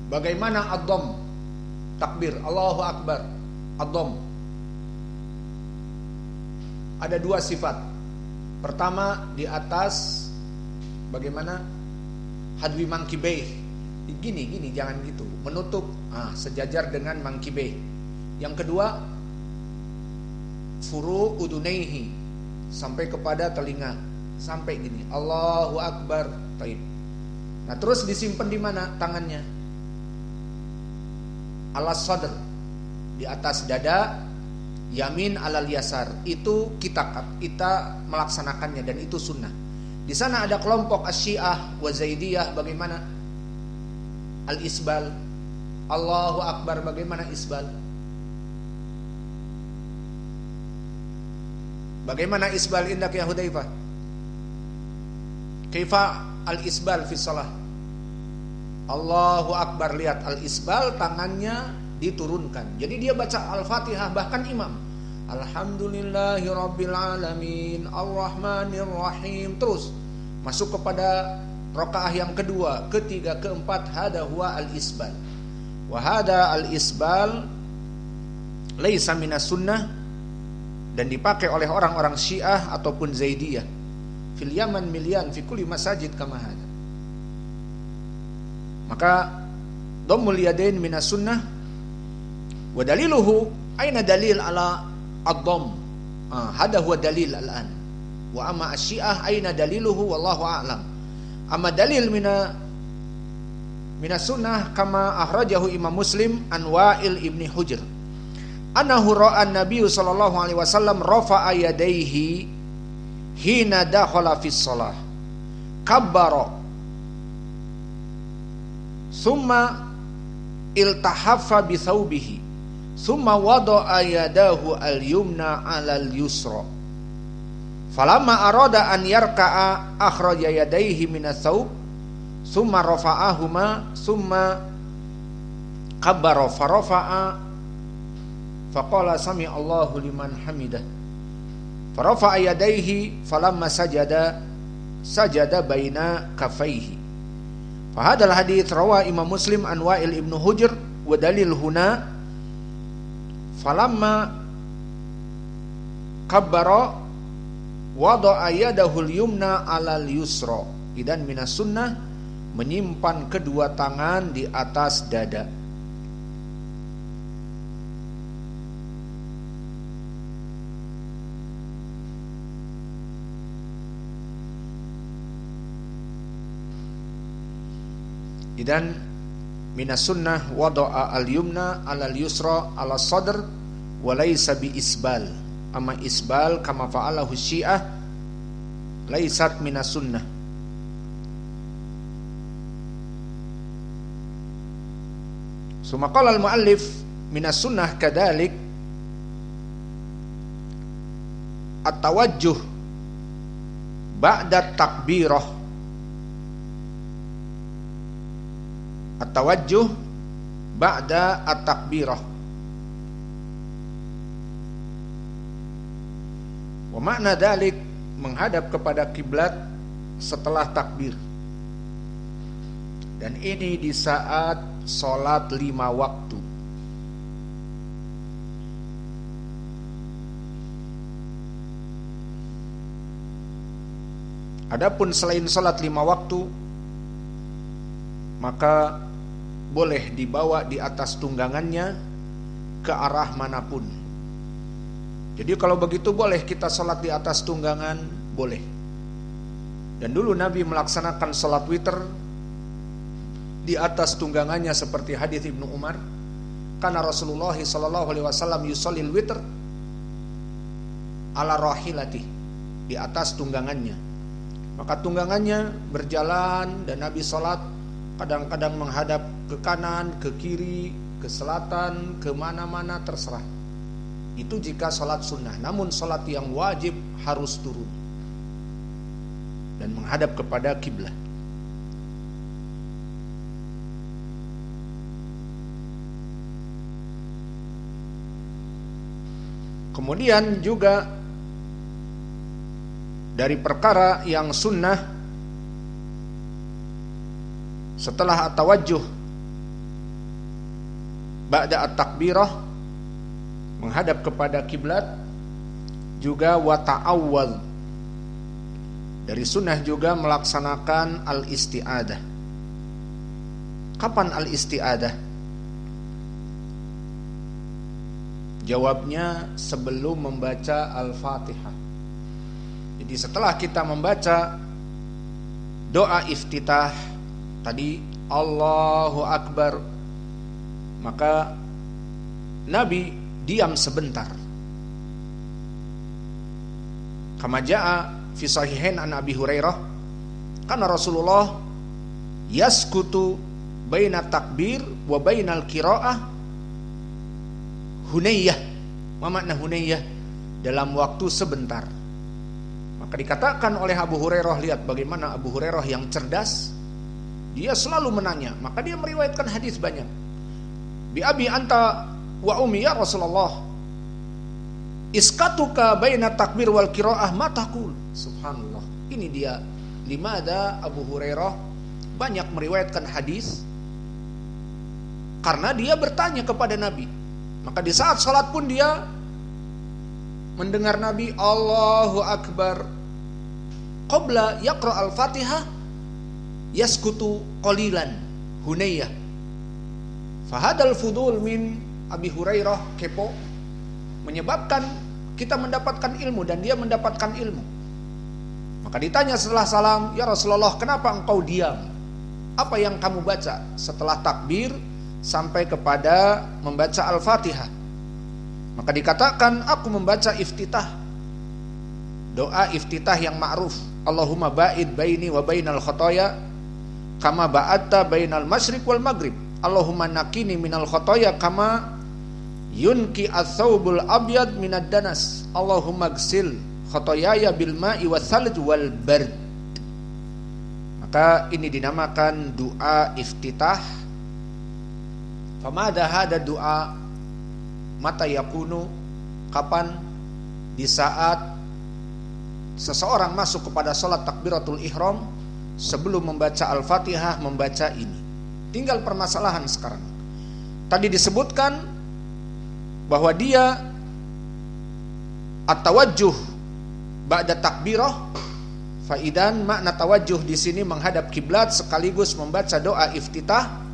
S1: Bagaimana ad-dhamm? Takbir Allahu akbar. Ad-dhamm ada dua sifat. Pertama di atas, bagaimana? Hadwi mangkibeh. Gini, jangan gitu. Menutup, sejajar dengan mangkibeh. Yang kedua, furu udunaihi, sampai kepada telinga, sampai gini. Allahu akbar. Taib. Nah, terus disimpan di mana tangannya? Alas sadr, di atas dada. Yamin alal yasar, itu kita melaksanakannya dan itu sunnah. Di sana ada kelompok asyiah wa zaidiyah, bagaimana? Al-isbal. Allahu akbar, bagaimana isbal? Bagaimana isbal indak ya Hudzaifah? Kaifa al-isbal fi shalah? Allahu akbar, lihat al-isbal, tangannya diturunkan. Jadi dia baca Al-Fatihah, bahkan imam. Alhamdulillahirabbil alamin, Ar-Rahmanir Rahim. Terus masuk kepada rakaah yang kedua, ketiga, keempat. Hada huwa al-isbal. Wa hada al-isbal laisa minas sunnah, dan dipakai oleh orang-orang Syiah ataupun Zaidiyah. Fil Yaman milyan fi kulli masajid kama hada. Maka dhammul yadain minas sunnah. Wa daliluhu, aina dalil ala ad-dhamm? Hada huwa dalil al-an. Wa amma asy-syiah aina daliluhu wallahu a'lam. Amma dalil minas sunnah kama akhrajahu Imam Muslim an Wa'il ibni Hujr. Anahu ra'a an-nabiy sallallahu alaihi wasallam rafa'a yadayhi hina dakhala fi shalah. Kabbara. Thumma iltahaffa bi thawbihi. Thumma wada'a yadahu al-yumna 'ala al-yusra. Falamma arada an yarka'a akhraja yadayhi min ats-thawb. Thumma rafa'ahuma thumma kabbara farafa'a faqala sami Allahu liman hamidah. Farafa'a yadayhi falamma sajada baina kaffaihi. Fahadal hadits rawa Imam Muslim an Wa'il ibn Hujr wa dalil huna falamma kabbara wada'a yadahu al-yumna 'alal yusra. Idan minas sunnah menyimpan kedua tangan di atas dada. Idan minas sunnah wada'a al-yumna 'alal yusra 'ala sadr wa laysa bi isbal. Amma isbal kama fa'alahu syiah laysat minas sunnah. Summa qala al-muallif minas sunnah kadzalik at-tawajjuh ba'da takbirah. At-tawajjuh ba'da at-takbirah. Wa makna dzalik menghadap kepada kiblat setelah takbir. Dan ini di saat salat 5 waktu. Adapun selain salat 5 waktu, maka boleh dibawa di atas tunggangannya ke arah manapun. Jadi kalau begitu boleh kita salat di atas tunggangan, boleh. Dan dulu Nabi melaksanakan salat witir di atas tunggangannya seperti hadis Ibnu Umar. Karena Rasulullah sallallahu alaihi wasallam yusallil witr ala rahilati, di atas tunggangannya. Maka tunggangannya berjalan dan Nabi salat kadang-kadang menghadap ke kanan, ke kiri, ke selatan, ke mana-mana terserah. Itu jika salat sunnah. Namun salat yang wajib harus turun dan menghadap kepada kiblat. Kemudian juga dari perkara yang sunnah setelah at-tawajjuh ba'da at-takbirah, menghadap kepada kiblat, juga wa ta'awwadz. Dari sunnah juga melaksanakan al-isti'adah. Kapan al-isti'adah? Jawabnya sebelum membaca Al-Fatihah. Jadi setelah kita membaca doa iftitah tadi, Allahu Akbar, maka Nabi diam sebentar. Kama jaa fi sahihain an Abi Hurairah, karena Rasulullah yaskutu baina takbir wa bainal qiraah hunayyah. Wa makna hunayyah? Dalam waktu sebentar. Maka dikatakan oleh Abu Hurairah, lihat bagaimana Abu Hurairah yang cerdas, dia selalu menanya, maka dia meriwayatkan hadis banyak. Bi abi anta wa ummi ya Rasulullah, iskatuka baina takbir wal qiraah ma taqul. Subhanallah. Ini dia limada Abu Hurairah banyak meriwayatkan hadis karena dia bertanya kepada Nabi. Maka di saat salat pun dia mendengar Nabi Allahu Akbar, qabla yaqra al-Fatihah yaskutu qalilan hunayyah. Fahadal fudul min Abi Hurairah, kepo, menyebabkan kita mendapatkan ilmu dan dia mendapatkan ilmu. Maka ditanya setelah salam, ya Rasulullah, kenapa engkau diam? Apa yang kamu baca setelah takbir sampai kepada membaca Al-Fatihah? Maka dikatakan, aku membaca iftitah, doa iftitah yang ma'ruf. Allahumma ba'id baini wa bainal khotoya kama ba'atta bainal masyriq wal maghrib. Allahumma nakini minal khotoya kama yunki ats-tsawbul abyad minad danas. Allahumma gsil khotoyaya bil ma'i wasalj wal bard. Maka ini dinamakan doa iftitah. Famada hada doa, mata yakunu, kapan? Di saat seseorang masuk kepada salat takbiratul ihram, sebelum membaca Al-Fatihah membaca ini. Tinggal permasalahan sekarang. Tadi disebutkan bahwa dia at-tawajjuh ba'da takbirah, faidan makna tawajjuh di sini menghadap kiblat sekaligus membaca doa iftitah,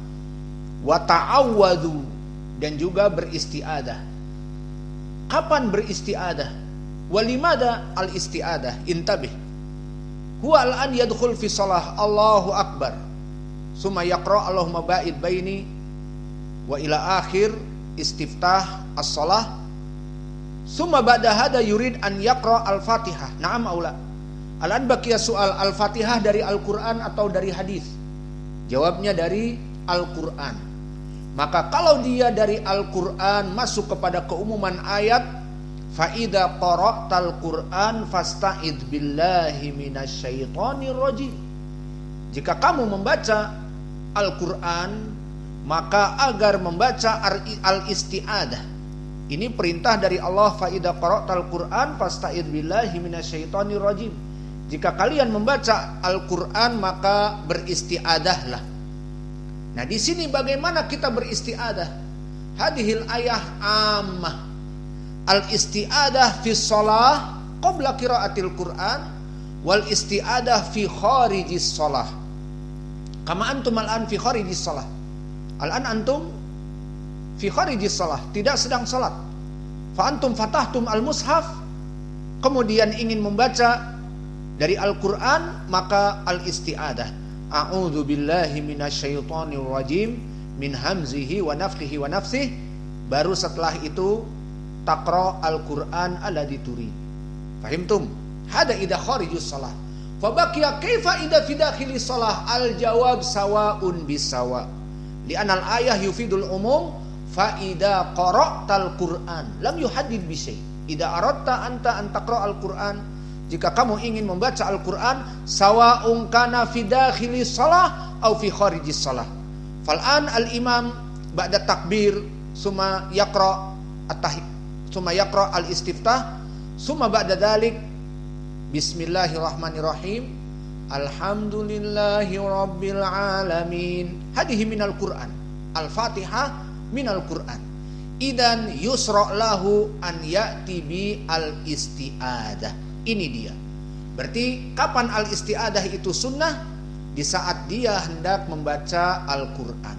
S1: wa ta'awwadhu, dan juga beristiadah. Kapan beristiadah? Walimada al-istiadah? Intabih. Huwa al-an yadkhul fi shalah Allahu Akbar, summa yaqra Allahumma ba'id baini wa ila akhir istiftah as-shalah, summa ba'da hada yurid an yaqra al-Fatihah. Na'am aula. Al-an baqiya soal Al-Fatihah dari Al-Quran atau dari hadis? Jawabnya dari Al-Quran. Maka kalau dia dari Al-Quran masuk kepada keumuman ayat, fa idza qara'tal Qur'an fasta'id billahi minasyaitonir rajim. Jika kamu membaca Al-Quran, maka agar membaca al-isti'adah. Ini perintah dari Allah, fa idza qara'tal Qur'an fasta'id billahi minasyaitonir rajim. Jika kalian membaca Al-Quran, maka beristi'adahlah. Nah, di sini bagaimana kita beristi'adah? Hadhil ayah ammah. Al-isti'adah fi shalah qabla qiraatil Qur'an wal isti'adah fi kharijis shalah. Kama antum al-an fi kharijis shalah. Al-an antum fi kharijis shalah, tidak sedang salat. Fa antum fatahtum al-mushaf, kemudian ingin membaca dari Al-Qur'an, maka al-isti'adah. A'udzu billahi minasyaitonir rajim min hamzihi wa nafthihi wa nafsihi. Baru setelah itu taqra al-Qur'an alladzi turid. Fahimtum? Hada idza kharijus shalah. Fa baqiya kaifa idza fi dakhilis shalah? Al-jawab sawa'un bisawa. Li'anna al-ayah yufidul umum fa idza qara'tal Qur'an lam yuhaddid bi syai'. Idza aradta anta an taqra al-Qur'an, jika kamu ingin membaca Al-Quran, sawa'un kana fi dakhilis shalah au fi kharijis shalah. Fal'an al-imam ba'da takbir summa yaqra summa yaqra al-istiftah summa ba'da dhalik bismillahirrahmanirrahim alhamdulillahi rabbil alamin. Hadihi minal Qur'an. Al-Fatihah minal Qur'an. Idan yusra' lahu an ya'ti bi al-isti'adah. Ini dia. Berarti kapan al-isti'adah itu sunnah? Di saat dia hendak membaca Al-Quran.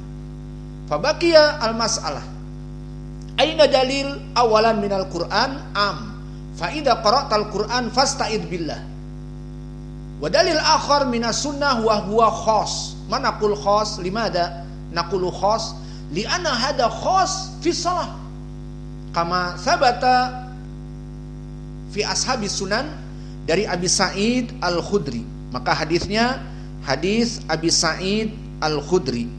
S1: Fabaqiya al-mas'alah. Aina dalil awalan minal Quran am. Fa idza qara'tal Quran fasta'id billah. Wa dalil akhar minas sunnah wa huwa khas. Manaqul khas? Limada naqulu khas? Li'anna hada khas fi shalah. Kama sabata fi ashabis sunan dari Abi Sa'id Al-Khudri. Maka hadisnya hadis Abi Sa'id Al-Khudri.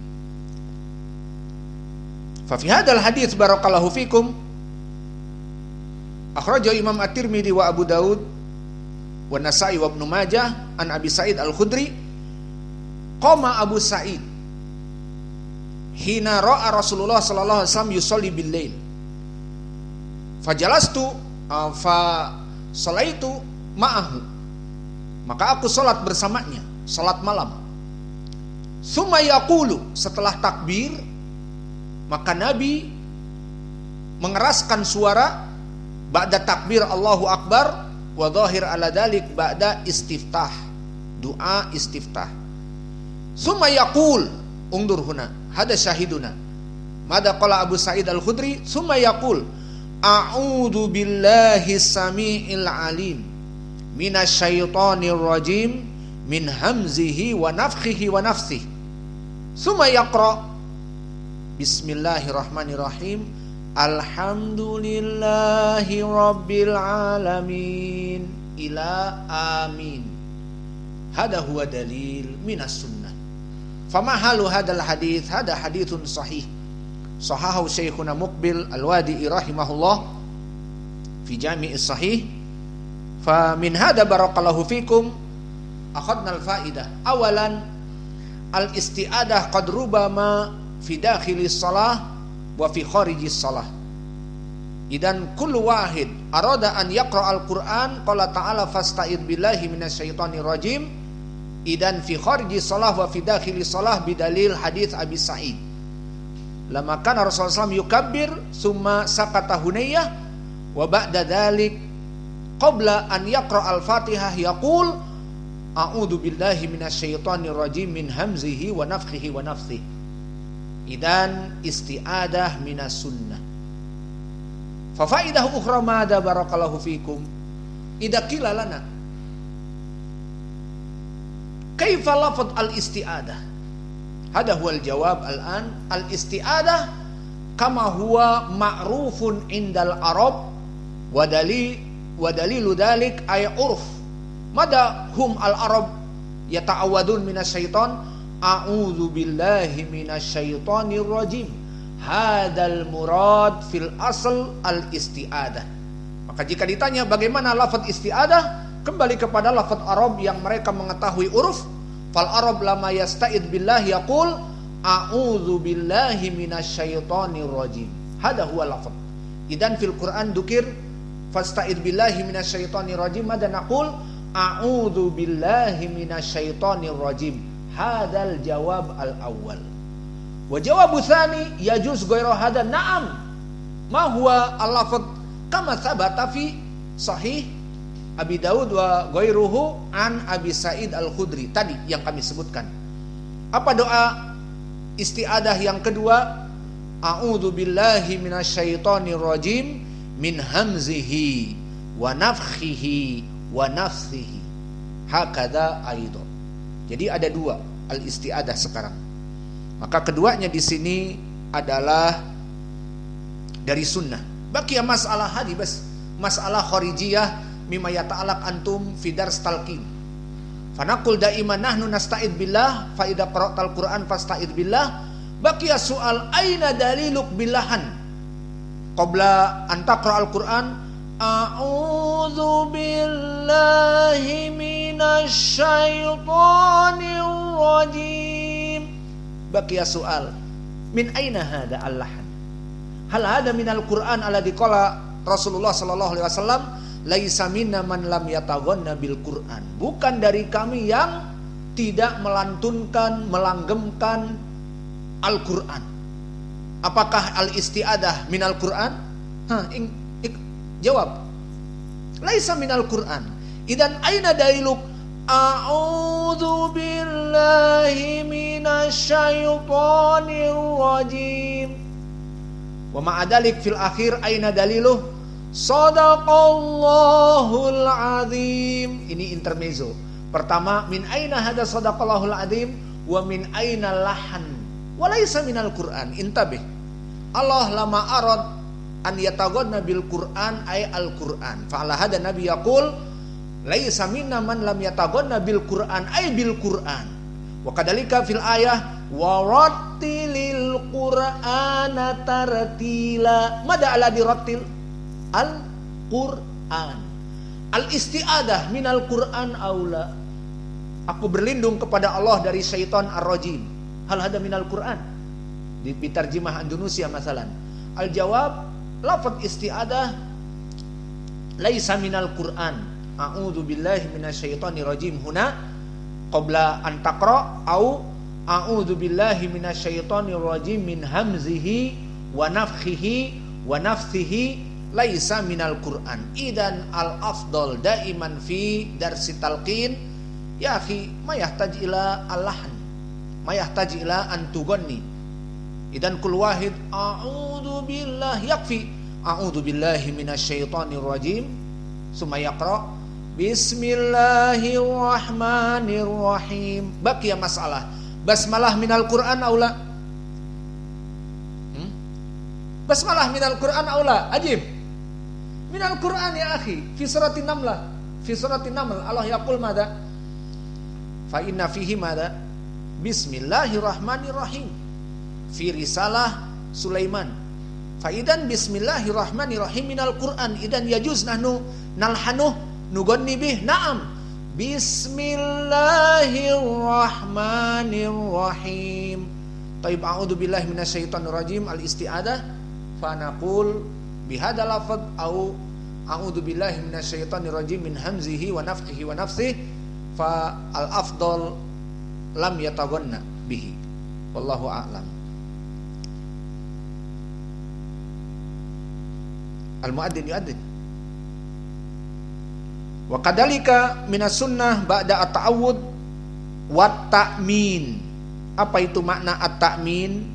S1: Fa fi hadzal hadis barakallahu fikum akhrajahu Imam At-Tirmidzi wa Abu Daud wa Nasa'i wa Ibnu Majah an Abi Sa'id Al-Khudri qama Abu Sa'id hina ra'a Rasulullah sallallahu alaihi wasallam yusalli bil lail fajalastu fa salaitu ma'ahu, maka aku salat bersamanya, salat malam. Summa yaqulu, setelah takbir, maka Nabi mengeraskan suara ba'da takbir Allahu Akbar wa dhahir ala dalik ba'da istiftah, doa istiftah. Summa yaqul, undur huna, hada syahiduna. Mada qala Abu Sa'id Al-Khudri, summa yaqul a'udzu billahi samiil alim minasyaitonir rajim min hamzihi wa nafthihi wa nafsihi. Summa yaqra bismillahirrahmanirrahim alhamdulillahi rabbil alamin ila amin. Hada huwa dalil minas sunnah. Fama halu hadal hadits? Hada haditsun sahih. Sahahu Syekhuna Muqbil Al-Wadi'i rahimahullah fi Jami'is Sahih. Fa min hada barakallahu fikum akhadna al-faidah. Awalan al-isti'adah qad rubama fi dakhilis shalah wa fi kharijis shalah. Idan kullu wahid arada an yaqra al-Qur'an qala ta'ala fasta'id billahi minasyaitonir rajim. Idan fi kharijis shalah wa fi dakhilis shalah bidalil hadits Abi Sa'id. Lama kana Rasulullah SAW yukabbir summa sakata hunayyah wa ba'da dhalik qabla an yaqra al-Fatihah yaqul a'udzu billahi minasyaitonir rajim min hamzihi wa nafthihi wa nafsihi. Idan isti'adah minas sunnah. Fa faidah ukhra madza barakallahu fikum idza qila lana kaifa lafadz al-isti'adah. Hada huwal jawab al-an. Al-isti'adah kama huwa ma'rufun indal Arab wa dalilu dalik ay urf. Mada hum al-Arab yata'awadun minasyaiton a'udzu billahi minasyaitonir rajim hadal murad fil asl al isti'adah. Maka jika ditanya bagaimana lafaz isti'adah, kembali kepada lafaz Arab yang mereka mengetahui uruf. Fal Arab lama yasta'id billahi yaqul a'udzu billahi minasyaitonir rajim. Hada huwa lafaz. Idan fil Quran dukir fasta'id billahi minasyaitonir rajim, mada naqul a'udzu billahi minasyaitonir rajim. Hadal jawab al awal. Wa jawabu tsani yajuz ghairu hada. Na'am. Ma huwa al lafaz kama thabata fi sahih Abi Daud wa ghairuhu an Abi Sa'id Al-Khudri tadi yang kami sebutkan. Apa doa isti'adah yang kedua? A'udzu billahi minasyaitonir rajim min hamzihi wa nafthihi wa nafsihi. Hakadha aidan. Jadi ada dua al-isti'adah sekarang. Maka keduanya di sini adalah dari sunnah. Baqiya masalah hadis, masalah kharijiyah mimma yata'alaq antum fi dars talqin. Fa naqul daiman nahnu nasta'id billah fa idza qara'tal Qur'an fasta'id billah. Baqiya su'al aina daliluk billahan qabla an taqra'al Qur'an a'udzu billahi minasyaitonir rajim. Baqiya su'al min aina hada al-lahan? Hal hada minal Qur'an alladzi qala Rasulullah sallallahu alaihi wasallam laisa minna man lam yataghanna bil Qur'an. Bukan dari kami yang tidak melantunkan, melanggemkan Al-Qur'an. Apakah al-isti'adah minal Qur'an? Jawab. Laisa minal Qur'an. Idan aina daliluk? A'udzu billahi minasyaitonir rajim. Wa ma'adalik fil akhir aina daliluh? Sadaqallahul azim. Ini intermezzo. Pertama, min aina hada sadaqallahul azim wa min aina lahan wa laisa minal Qur'an. Intabih. Allah lama arad an yataghanna bil Qur'an ay al Qur'an. Fa ala hada nabi yaqul laisa minna man lam yataghanna bil Qur'an ay bil Qur'an. Wa kadalika fil ayah wa rattilil Qur'ana tartila. Mada ala dirattil? Al-Quran. Al-isti'adah minal Quran aula. Aku berlindung kepada Allah dari syaitan ar-rajim. Hal hada minal Quran? Di tarjimah Indonesia masalan. Al-jawab lafaz isti'adah laisa minal Quran. A'udzu billahi minasyaitonir rajim huna qabla an taqra au a'udzu billahi minasyaitonir rajim min hamzihi wa nafthihi wa nafsihi laisa minal Qur'an. Idan al afdal daiman fi darsi talqin ya akhi ma yahtaj ila al-lahn, ma yahtaj ila an tughanni. Idan kul wahid a'udzu billahi yakfi a'udzu billahi minasyaitonir rajim summa yaqra bismillahirrahmanirrahim. Baqiya masalah basmalah minal Qur'an aula? Basmalah minal Qur'an aula? Ajib. Minal Qur'an ya akhi. Fi suratin Namlah. Fi suratin Naml Allah yaqul mada? Fa inna fihi mada? Bismillahirrahmanirrahim. Fi risalah Sulaiman. Fa idan bismillahirrahmanirrahim minal Qur'an. Idan yajuz nahnu nalhanuh nughanni bih. Na'am. Bismillahirrahmanirrahim. Taib a'udzu billahi minasyaitonir rajim al-isti'adah fa naqul bihada lafaz au a'udzu billahi minasyaitonir rajim min hamzihi wa nafthihi wa nafsihi fa al afdal lam yataghanna bihi wallahu a'lam. Al muadzin yuadzin. Wa kadalika minas sunnah ba'da at-ta'awud wa ta'min. Apa itu makna at-ta'min?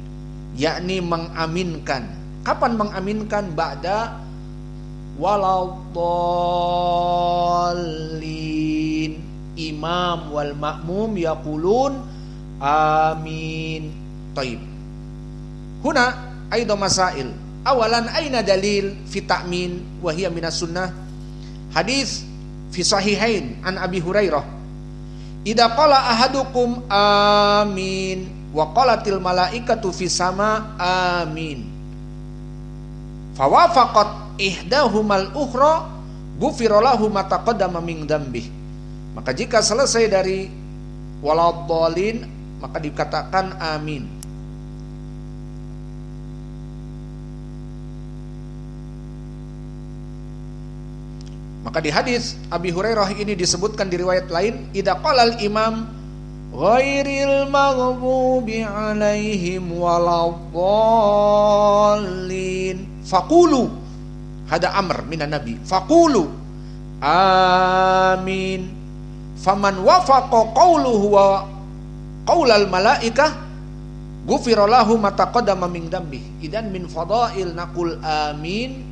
S1: Yakni mengaminkan. Kapan mengaminkan? Ba'da waladdallin. Imam wal ma'mum yaqulun amin. Taib. Huna aidan masail. Awalan aina dalil fi ta'min wa hiya minas sunnah? Hadis fi sahihain an Abi Hurairah. Idza qala ahadukum amin wa qalatil malaikatu fis sama amin. Fawafaqat ihdahumal ukhra ghufira lahu ma taqaddama min dzambih. Maka jika selesai dari waladhdallin maka dikatakan amin. Maka di hadis Abi Hurairah ini disebutkan di riwayat lain, idza qalal imam ghairil maghdubi alaihim waladdallin faqulu, hada amr minan nabi, faqulu amin. Faman wafaqa qawluhu wa qaulal malaikah ghufira lahu ma taqaddama min dzambih. Idan min fadail naqul amin,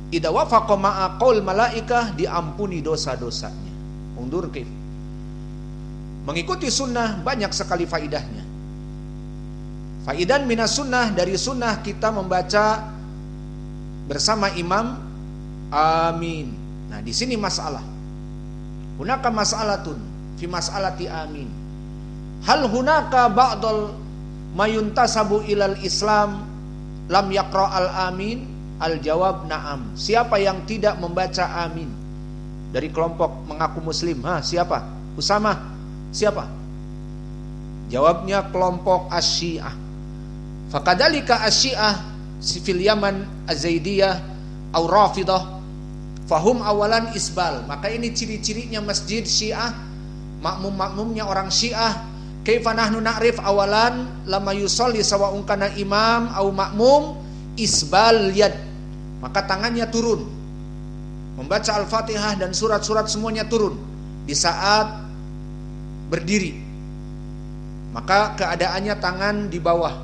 S1: idza wafaqa ma'a qaul malaikah, diampuni dosa-dosanya. Undur kif. Mengikuti sunnah banyak sekali faidahnya. Faidan minas sunnah, dari sunnah kita membaca bersama imam amin. Nah, di sini masalah. Hunaka mas'alatun fi mas'alati amin. Hal hunaka ba'dal mayuntasabu ilal Islam lam yaqra al amin? Al-jawab na'am. Siapa yang tidak membaca amin dari kelompok mengaku muslim? Siapa? Usama. Siapa? Jawabnya kelompok Asy-Syiah. Fakadzalika Asy-Syiah fil Yaman Az-Zaidiyah au Rafidah fahum awalan isbal. Maka ini ciri-cirinya masjid Syiah, makmum-makmumnya orang Syiah. Kaifa nahnu na'rif awalan lama yusolli sawa'un kana imam au makmum isbal yad, maka tangannya turun, membaca Al-Fatihah dan surat-surat semuanya turun di saat berdiri, maka keadaannya tangan di bawah.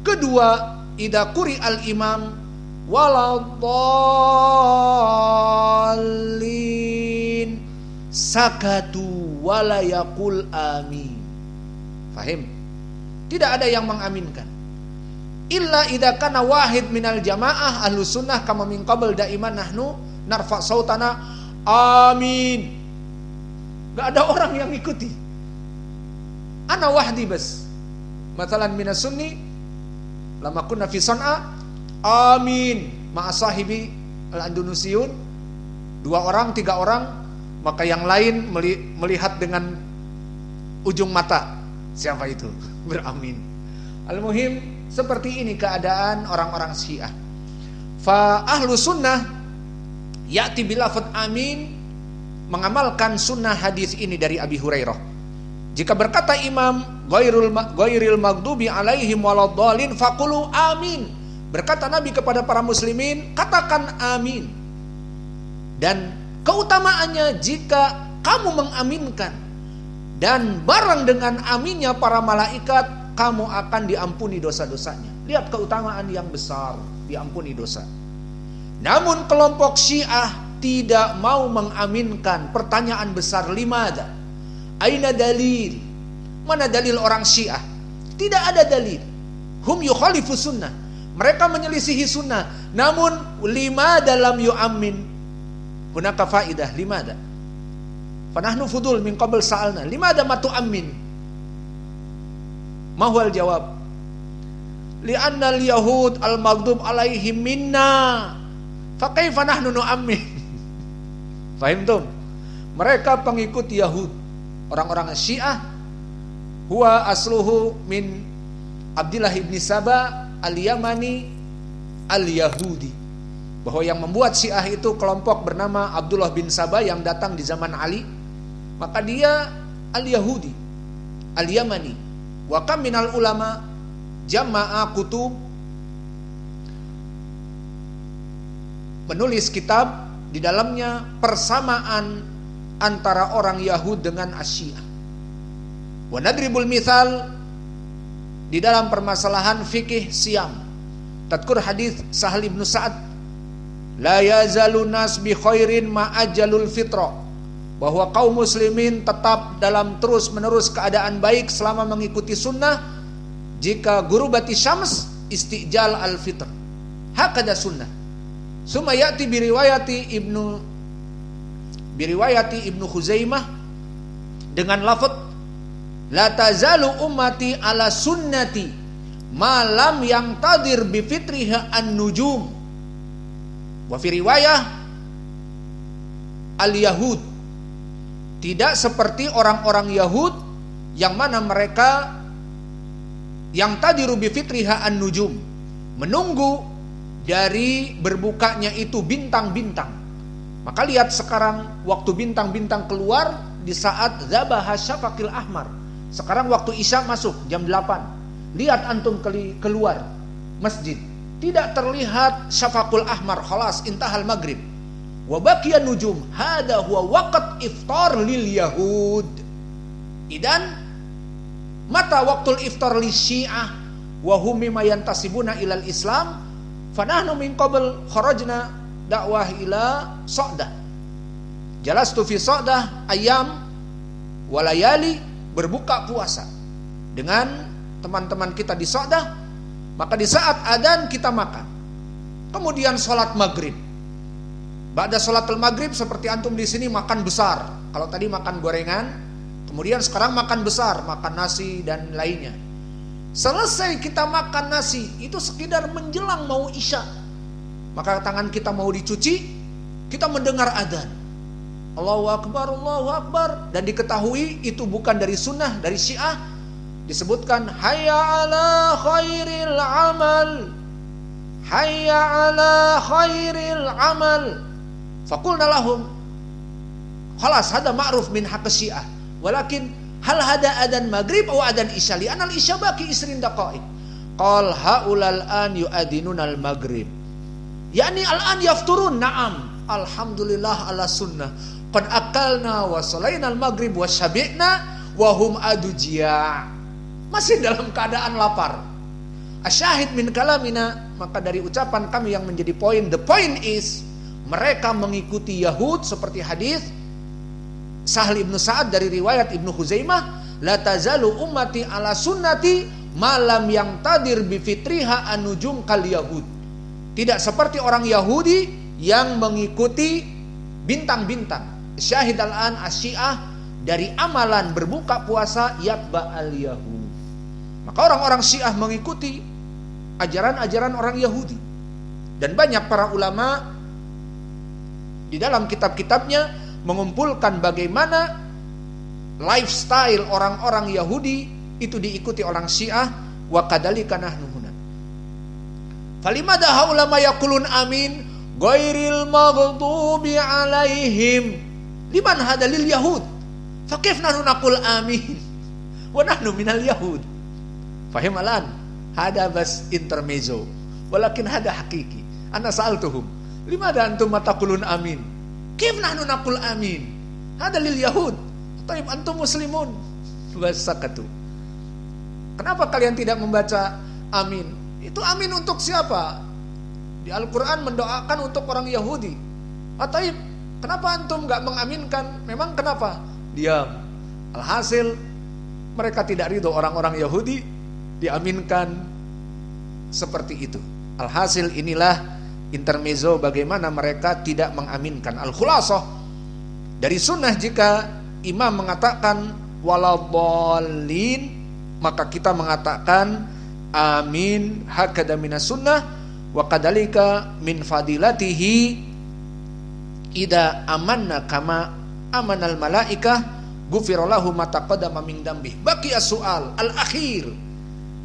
S1: Kedua, idza quri al-imam waladdallin sakatu wala yaqul amin. Fahim? Tidak ada yang mengaminkan. Illa idza kana wahid minal jamaah ahlus sunnah kama min qabl daiman nahnu narfa sautana amin. Gak ada orang yang ikuti. Ana wahdi bas. Mathalan minas sunni lama kunna fi San'a amin ma'a sahibi al-Andunusiyun, 2 orang 3 orang, maka yang lain melihat dengan ujung mata siapa itu beramin. Al-muhim seperti ini keadaan orang-orang Syiah. Fa ahlu sunnah ya'ti bilafad amin, mengamalkan sunnah hadis ini dari Abi Hurairah. Jika berkata imam ghairil maghdubi alaihim waladdallin faqulu amin, berkata Nabi kepada para muslimin, katakan amin. Dan keutamaannya jika kamu mengaminkan dan bareng dengan aminnya para malaikat, kamu akan diampuni dosa-dosanya. Lihat keutamaan yang besar, diampuni dosa. Namun kelompok Syiah tidak mau mengaminkan. Pertanyaan besar, limada? Aina dalil? Mana dalil orang Syiah? Tidak ada dalil. Hum yukhalifu sunnah. Mereka menyelisihi sunnah. Namun limada lam yu'ammin? Hunaka faidah, limada? Fanahnu fudul min qabl sa'alna. Limada ma tu'ammin? Mahwal jawab, li'anna al-yahud al-maghdub alaihim minna fa kaifa nahnu nu'ammin. Fahim tum? Mereka pengikut Yahud, orang-orang Syiah. Huwa asluhu min Abdullah ibn Saba al-Yamani al-Yahudi. Bahwa yang membuat Syiah itu kelompok bernama Abdullah bin Saba yang datang di zaman Ali. Maka dia al-Yahudi, al-Yamani. Wa kam minal ulama jama'a kutub, menulis kitab di dalamnya persamaan antara orang Yahud dengan Asy-Syiah. Wa nadribul mithal, di dalam permasalahan fikih siam, tadkur hadis Sahal ibn Sa'ad, la yazalun nas bi khairin ma ajalul fitra, bahwa kaum muslimin tetap dalam terus menerus keadaan baik selama mengikuti sunnah. Jika gurubati syams istijal al-fitr, hakada sunnah. Summa ya'ti biriwayati ibnu Khuzaimah dengan lafaz La tazalu ummati ala sunnati malam yang tadir bi fitriha an-nujum. Wa fi riwayah al-Yahud, tidak seperti orang-orang Yahud yang mana mereka yang tadiru bi fitriha an-nujum, menunggu dari berbukanya itu bintang-bintang. Maka lihat sekarang waktu bintang-bintang keluar di saat zabaha syafaqil ahmar. Sekarang waktu Isya masuk jam 8. Lihat antum keluar masjid, tidak terlihat syafaqul ahmar, khalas intahal maghrib. Wa baqiya nujum, hada huwa waqt iftar lil yahud. Idan mata waktul iftar li syiah wa hum mimma yantasibuna ilal islam fa nahnu min qabl kharajna dakwah ila Sa'dah. Jalastu fi Sa'dah ayam wa layali, berbuka puasa dengan teman-teman kita di Sa'dah. Maka di saat adzan kita makan, kemudian sholat maghrib. Ba'da sholatul maghrib seperti antum di sini makan besar. Kalau tadi makan gorengan, kemudian sekarang makan besar, makan nasi dan lainnya. Selesai kita makan nasi, itu sekedar menjelang mau Isya. Maka tangan kita mau dicuci, kita mendengar adzan. Allahu Akbar, Allahu Akbar. Dan diketahui itu bukan dari sunnah, dari Syiah. Disebutkan hayya ala khairil amal, hayya ala khairil amal. Faqulna lahum khalas hada ma'ruf min haqq Syiah. Walakin hal hada adan maghrib atau adan isya li anal isya baqi 20 daqaiq. Qal haulal an yu'adinunal maghrib. Yani al-an yafturun, na'am. Alhamdulillah ala sunnah. Qad akalna wa salainal maghrib wa syabi'na wa hum adujia. Masih dalam keadaan lapar. Asyahid min kalamina, maka dari ucapan kami yang menjadi poin, the point is mereka mengikuti Yahud seperti hadis Sahal ibnu Sa'ad dari riwayat Ibnu Khuzaimah, la tazalu ummati ala sunnati malam yang tadir bi fitriha an-nujum kal yahud. Tidak seperti orang Yahudi yang mengikuti bintang-bintang. Syahid al-an asyiah, dari amalan berbuka puasa yatba al-yahud. Maka orang-orang Syiah mengikuti ajaran-ajaran orang Yahudi. Dan banyak para ulama di dalam kitab-kitabnya mengumpulkan bagaimana lifestyle orang-orang Yahudi itu diikuti orang Syiah. Wa kadzalika nahnu huna. Falimada haulama yaqulun amin ghairil maghdubi alaihim liman hadalil yahud fa kaif nahnu naqul amin wa nahnu minal yahud. Fahim alan hada bas intermezzo walakin hada hakiki. Ana sa'altuhum limada antum taqulun amin kaif nahnu naqul amin hadalil yahud taib antum muslimun wasakatu. Kenapa kalian tidak membaca amin? Itu amin untuk siapa? Di Al-Quran mendoakan untuk orang Yahudi. Ataib, kenapa antum gak mengaminkan? Memang kenapa? Diam. Alhasil mereka tidak ridho orang-orang Yahudi diaminkan seperti itu. Alhasil inilah intermezzo bagaimana mereka tidak mengaminkan. Al-Khulasah dari sunnah, jika imam mengatakan waladhdallin, maka kita mengatakan amin hakada minas sunnah. Wa kadzalika min fadilatihi ida amanna kama amanal malaikah ghufira lahu ma taqaddama min dambi. Baqi as-su'al al-akhir.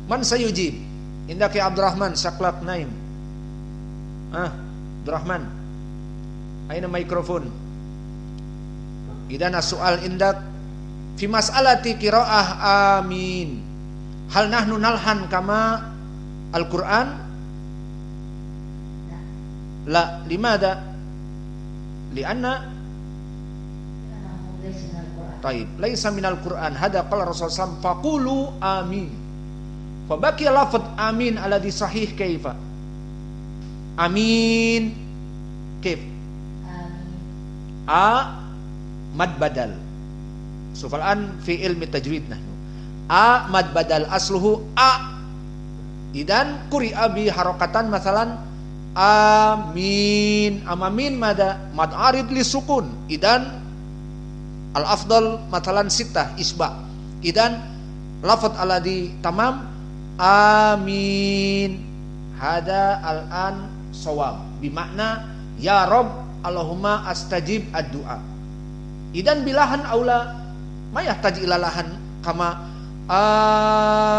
S1: Man sayujib? Indaki Abdurrahman Saklak Naim. Abdurrahman. Aina mikrofon. Idan as-su'al indak fi mas'alati qiraah amin. Hal nahnu nalhan kama Al-Quran? La, limada? Lianna taib, laisa minal Quran. Hada qala Rasulullah SAW faqulu amin. Fabaqiya lafadz amin alladhi sahih kaifa? Amin kaif? A mad badal. Sufal an fi ilmi tajwid nahnu. A mad badal asluhu a. Idan quri'a bi harakatan masalan amin. Amamin mada mad arid li sukun. Idan al afdal masalan sittah isba. Idan lafadz alladhi tamam amin. Hada al-an shawab, bimakna ya Rabb Allahumma astajib ad-du'a. Idan bilahan aula ma yahtaj ila lahan kama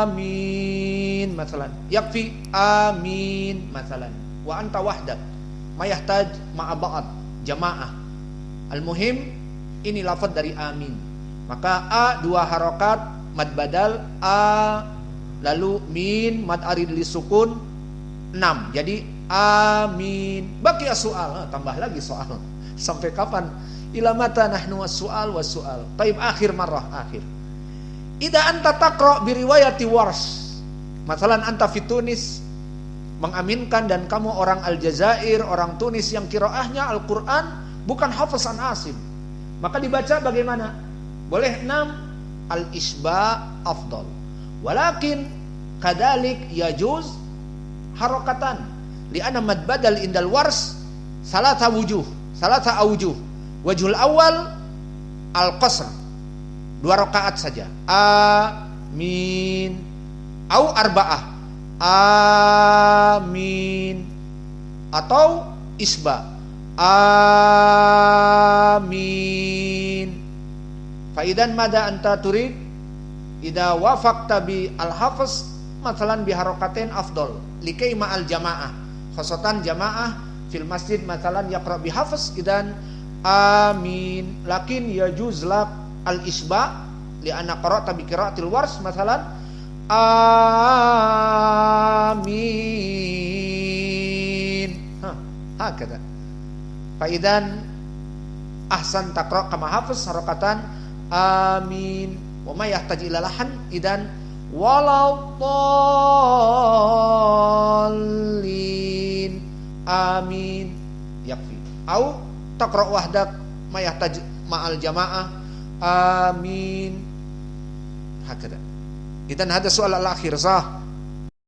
S1: amin masalan, yakfi amin masalan, wa anta wahdak ma yahtaj ma'a ba'd jamaah. Al-muhim ini lafaz dari amin. Maka a 2 harokat mad badal a, lalu min mad arid li sukun 6. Jadi amin. Baqiya soal, tambah lagi soal. Sampai kapan? Ila mata nahnu was-su'al was-su'al. Taib akhir marrah akhir. Ida anta taqra bi riwayati Warsh. Masalan anta fi Tunis mengaminkan dan kamu orang Aljazair, orang Tunis yang qiraahnya Al-Qur'an bukan hafaz an Asim. Maka dibaca bagaimana? Boleh 6 al-isba afdal. Walakin kadalik yajuz harokatan li'anna mad badal indal Warsh salata awjuh. Wajhul awal al-qasr, 2 rakaat saja. Amin au arba'ah amin, atau isba amin. Faidan mada anta turid idza wafaqta bi al-hafz masalan bi harokatain afdal likai ma'al jamaah, khosatan jamaah fil masjid masalan yaqra bi hafz idan amin. Lakin yajuz lak al-isba li anna qara'ta bi qira'atil Warsh masalan amin. Hakada. Faidan ahsan taqra' kama hafz harakatan amin. Wa ma yahtaj ila lahan idan waladdallin amin yakfi. Au taqra' wahdak ma yahtaj ma'al jamaah amin. Hakada. Idan hada soal al-akhir sah.